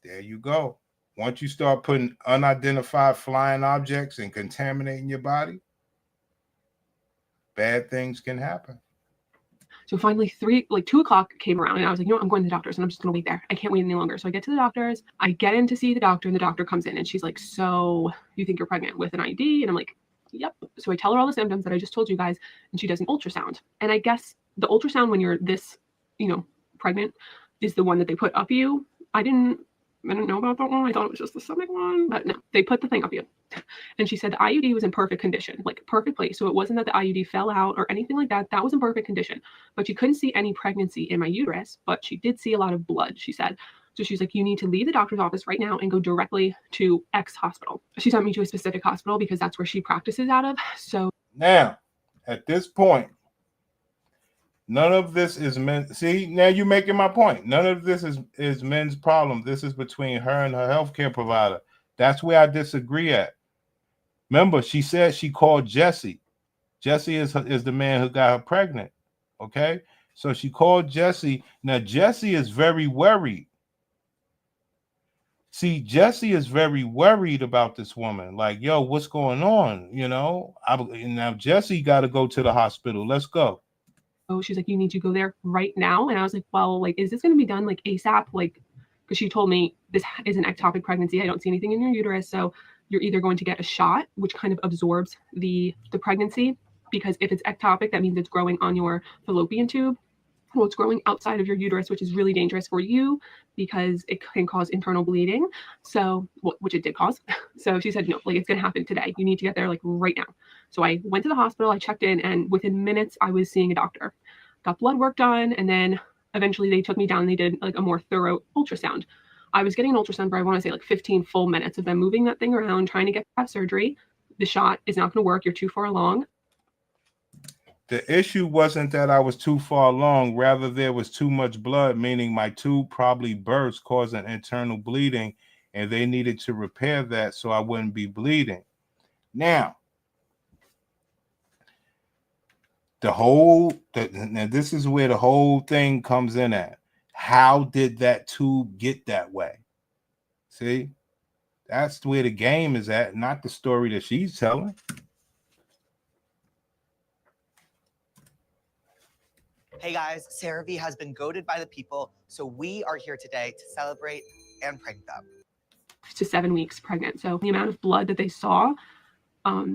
There you go. Once you start putting unidentified flying objects and contaminating your body, bad things can happen. So finally 2 o'clock came around and I was like, you know what, I'm going to the doctor's and I'm just going to wait there. I can't wait any longer. So I get to the doctor's, I get in to see the doctor and the doctor comes in and she's like, so you think you're pregnant with an IUD? And I'm like, yep. So I tell her all the symptoms that I just told you guys and she does an ultrasound. And I guess the ultrasound when you're this, pregnant is the one that they put up you. I didn't know about that one. I thought it was just the stomach one, but no, they put the thing up you. And she said the IUD was in perfect condition, like perfectly. So it wasn't that the IUD fell out or anything like that. That was in perfect condition, but she couldn't see any pregnancy in my uterus, but she did see a lot of blood, she said. So she's like, you need to leave the doctor's office right now and go directly to X hospital. She sent me to a specific hospital because that's where she practices out of. So now, at this point, none of this is men. See, now you're making my point. None of this is men's problem. This is between her and her healthcare provider. That's where I disagree at. Remember, she said she called Jesse. Jesse is the man who got her pregnant. Okay, so she called Jesse. Now Jesse is very worried. See, Jesse is very worried about this woman. Like, yo, what's going on? Now Jesse got to go to the hospital. Let's go. Oh, she's like, you need to go there right now. And I was like, well, like, is this going to be done like ASAP? Like, because she told me this is an ectopic pregnancy. I don't see anything in your uterus. So you're either going to get a shot, which kind of absorbs the pregnancy, because if it's ectopic, that means it's growing on your fallopian tube. Well, it's growing outside of your uterus, which is really dangerous for you because it can cause internal bleeding. So, which it did cause. So she said, no, like it's going to happen today. You need to get there like right now. So I went to the hospital, I checked in, and within minutes I was seeing a doctor. Got blood work done, and then eventually they took me down. They did like a more thorough ultrasound. I was getting an ultrasound for, I want to say like 15 full minutes of them moving that thing around, trying to get to have surgery. The shot is not going to work. You're too far along. The issue wasn't that I was too far along. Rather, there was too much blood, meaning my tube probably burst, causing internal bleeding, and they needed to repair that so I wouldn't be bleeding. Now, now this is where the whole thing comes in at. How did that tube get that way? See, that's where the game is at, not the story that she's telling. Hey guys, Sarah V has been goaded by the people, so we are here today to celebrate and prank them. To 7 weeks pregnant. So the amount of blood that they saw,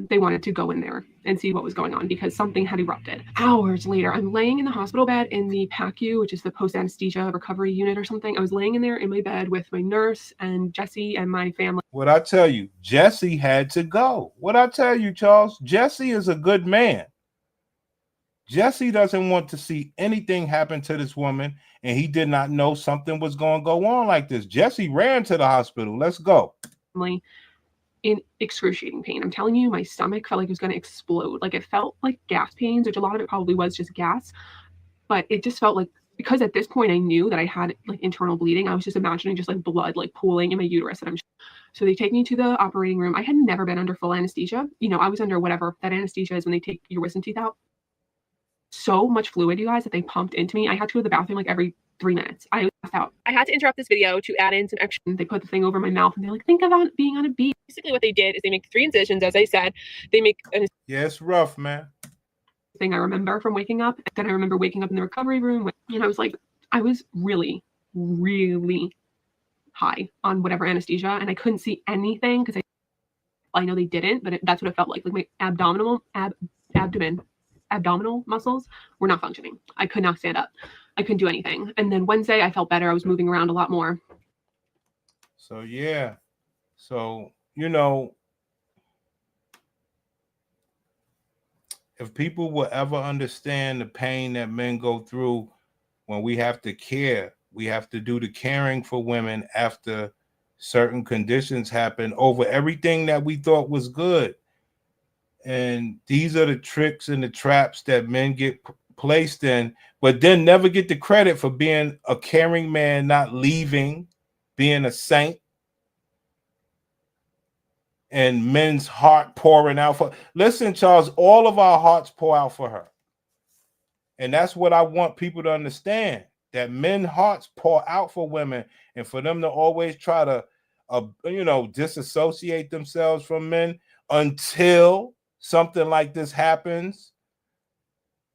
they wanted to go in there and see what was going on because something had erupted. Hours later, I'm laying in the hospital bed in the PACU, which is the post-anesthesia recovery unit or something. I was laying in there in my bed with my nurse and Jesse and my family. What I tell you, Jesse had to go. What I tell you, Charles, Jesse is a good man. Jesse doesn't want to see anything happen to this woman, and he did not know something was going to go on like this. Jesse ran to the hospital. Let's go. In excruciating pain. I'm telling you, my stomach felt like it was going to explode. Like it felt like gas pains, which a lot of it probably was just gas, but it just felt like, because at this point I knew that I had like internal bleeding, I was just imagining just like blood like pooling in my uterus. So they take me to the operating room. I had never been under full anesthesia. You know, I was under whatever that anesthesia is when they take your wisdom teeth out. So much fluid, you guys, that they pumped into me. I had to go to the bathroom like every 3 minutes. I passed out. I had to interrupt this video to add in some extra. They put the thing over my mouth and they're like, think about being on a beach. Basically what they did is they make 3 incisions, as I said. They make an Yeah, it's rough, man. thing I remember from waking up. Then I remember waking up in the recovery room and I was like, I was really, really high on whatever anesthesia and I couldn't see anything because I know they didn't, but that's what it felt like. Like my abdominal muscles were not functioning. I could not stand up. I couldn't do anything. And then Wednesday, I felt better. I was moving around a lot more. So, yeah. So, you know, if people will ever understand the pain that men go through when we have to care, we have to do the caring for women after certain conditions happen over everything that we thought was good. And these are the tricks and the traps that men get placed in, but then never get the credit for being a caring man, not leaving, being a saint, and men's heart pouring out for. Listen, Charles, all of our hearts pour out for her. And that's what I want people to understand, that men's hearts pour out for women, and for them to always try to, disassociate themselves from men until something like this happens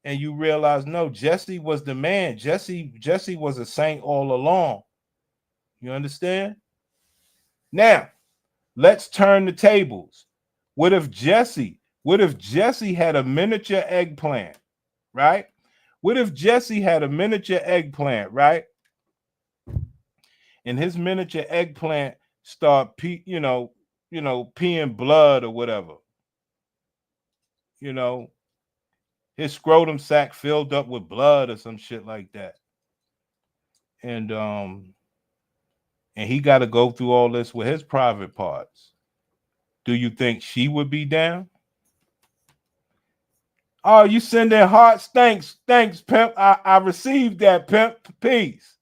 and you realize, no, Jesse was the man. Jesse was a saint all along. You understand? Now, let's turn the tables. What if Jesse had a miniature eggplant, right? What if Jesse had a miniature eggplant, right? And his miniature eggplant start peeing blood or whatever. His scrotum sac filled up with blood or some shit like that. And he got to go through all this with his private parts. Do you think she would be down? Oh, you sending hearts? Thanks, pimp. I received that, pimp. Peace.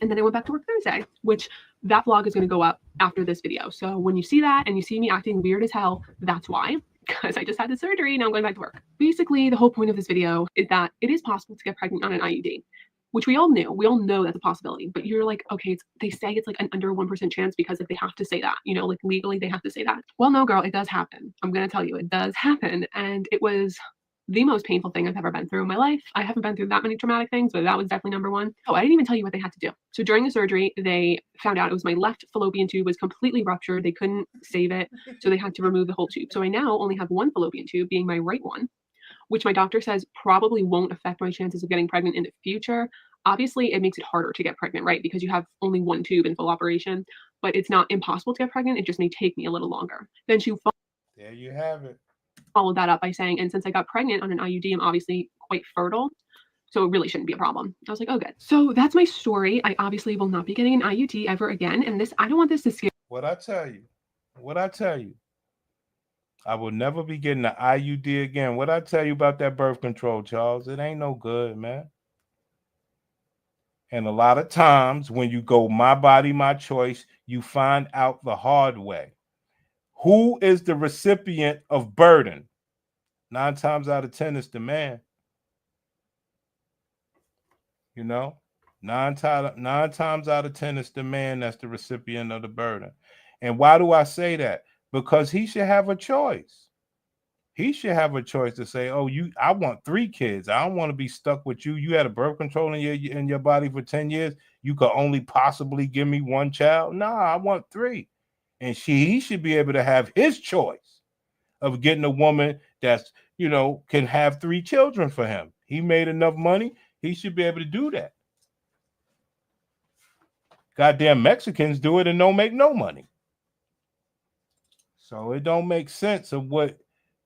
And then I went back to work Thursday, which that vlog is going to go up after this video. So when you see that and you see me acting weird as hell, that's why. Because I just had the surgery, now I'm going back to work. Basically, the whole point of this video is that it is possible to get pregnant on an IUD, which we all knew. We all know that's a possibility. But you're like, okay, they say it's like an under 1% chance because if they have to say that, like legally they have to say that. Well, no, girl, it does happen. I'm going to tell you, it does happen. And it was the most painful thing I've ever been through in my life. I haven't been through that many traumatic things, but that was definitely number one. Oh, I didn't even tell you what they had to do. So during the surgery, they found out it was my left fallopian tube was completely ruptured. They couldn't save it, so they had to remove the whole tube. So I now only have one fallopian tube, being my right one, which my doctor says probably won't affect my chances of getting pregnant in the future. Obviously, it makes it harder to get pregnant, right? Because you have only one tube in full operation, but it's not impossible to get pregnant. It just may take me a little longer. Then there you have it. Followed that up by saying, and since I got pregnant on an IUD, I'm obviously quite fertile, so it really shouldn't be a problem. I was like, oh, good. So that's my story. I obviously will not be getting an IUD ever again. And I don't want this to scare. What I tell you, I will never be getting an IUD again. What I tell you about that birth control, Charles? It ain't no good, man. And a lot of times when you go my body, my choice, you find out the hard way. Who is the recipient of burden? 9 times out of 10, it's the man. You know, 9 times out of 10, it's the man that's the recipient of the burden. And why do I say that? Because he should have a choice. He should have a choice to say, oh, I want 3 kids. I don't want to be stuck with you. You had a birth control in your body for 10 years. You could only possibly give me 1 child. Nah, I want 3. And he should be able to have his choice of getting a woman that's, you know, can have 3 children for him. He made enough money. He should be able to do that. Goddamn Mexicans do it and don't make no money. So it don't make sense of what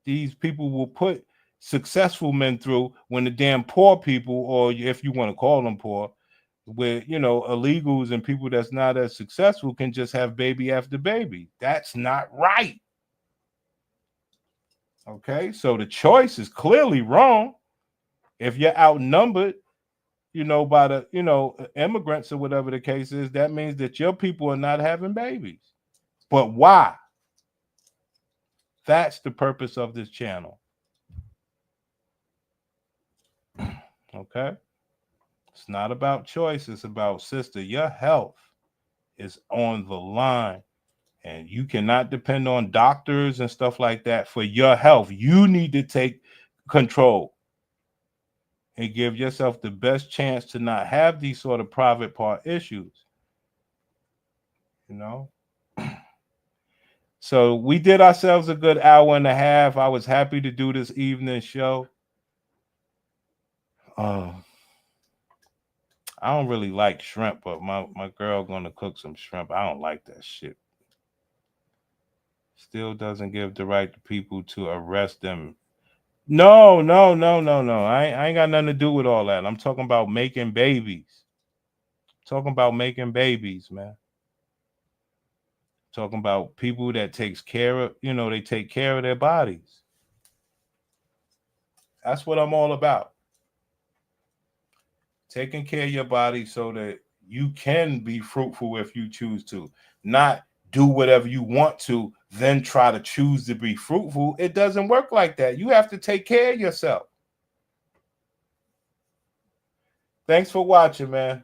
these people will put successful men through when the damn poor people, or if you want to call them poor, where, you know, illegals and people that's not as successful can just have baby after baby. That's not right. Okay, so the choice is clearly wrong. If you're outnumbered, you know, by the, you know, immigrants or whatever the case is, that means that your people are not having babies. But why? That's the purpose of this channel. Okay? It's not about choice. It's about, sister, your health is on the line. And you cannot depend on doctors and stuff like that for your health. You need to take control and give yourself the best chance to not have these sort of private part issues. You know? So we did ourselves a good hour and a half. I was happy to do this evening show. I don't really like shrimp, but my girl gonna cook some shrimp. I don't like that shit. Still doesn't give the right to people to arrest them. No. I ain't got nothing to do with all that. I'm talking about making babies. Talking about making babies, man. Talking about people that takes care of, you know, they take care of their bodies. That's what I'm all about. Taking care of your body so that you can be fruitful if you choose to. Not do whatever you want to, then try to choose to be fruitful. It doesn't work like that. You have to take care of yourself. Thanks for watching, man.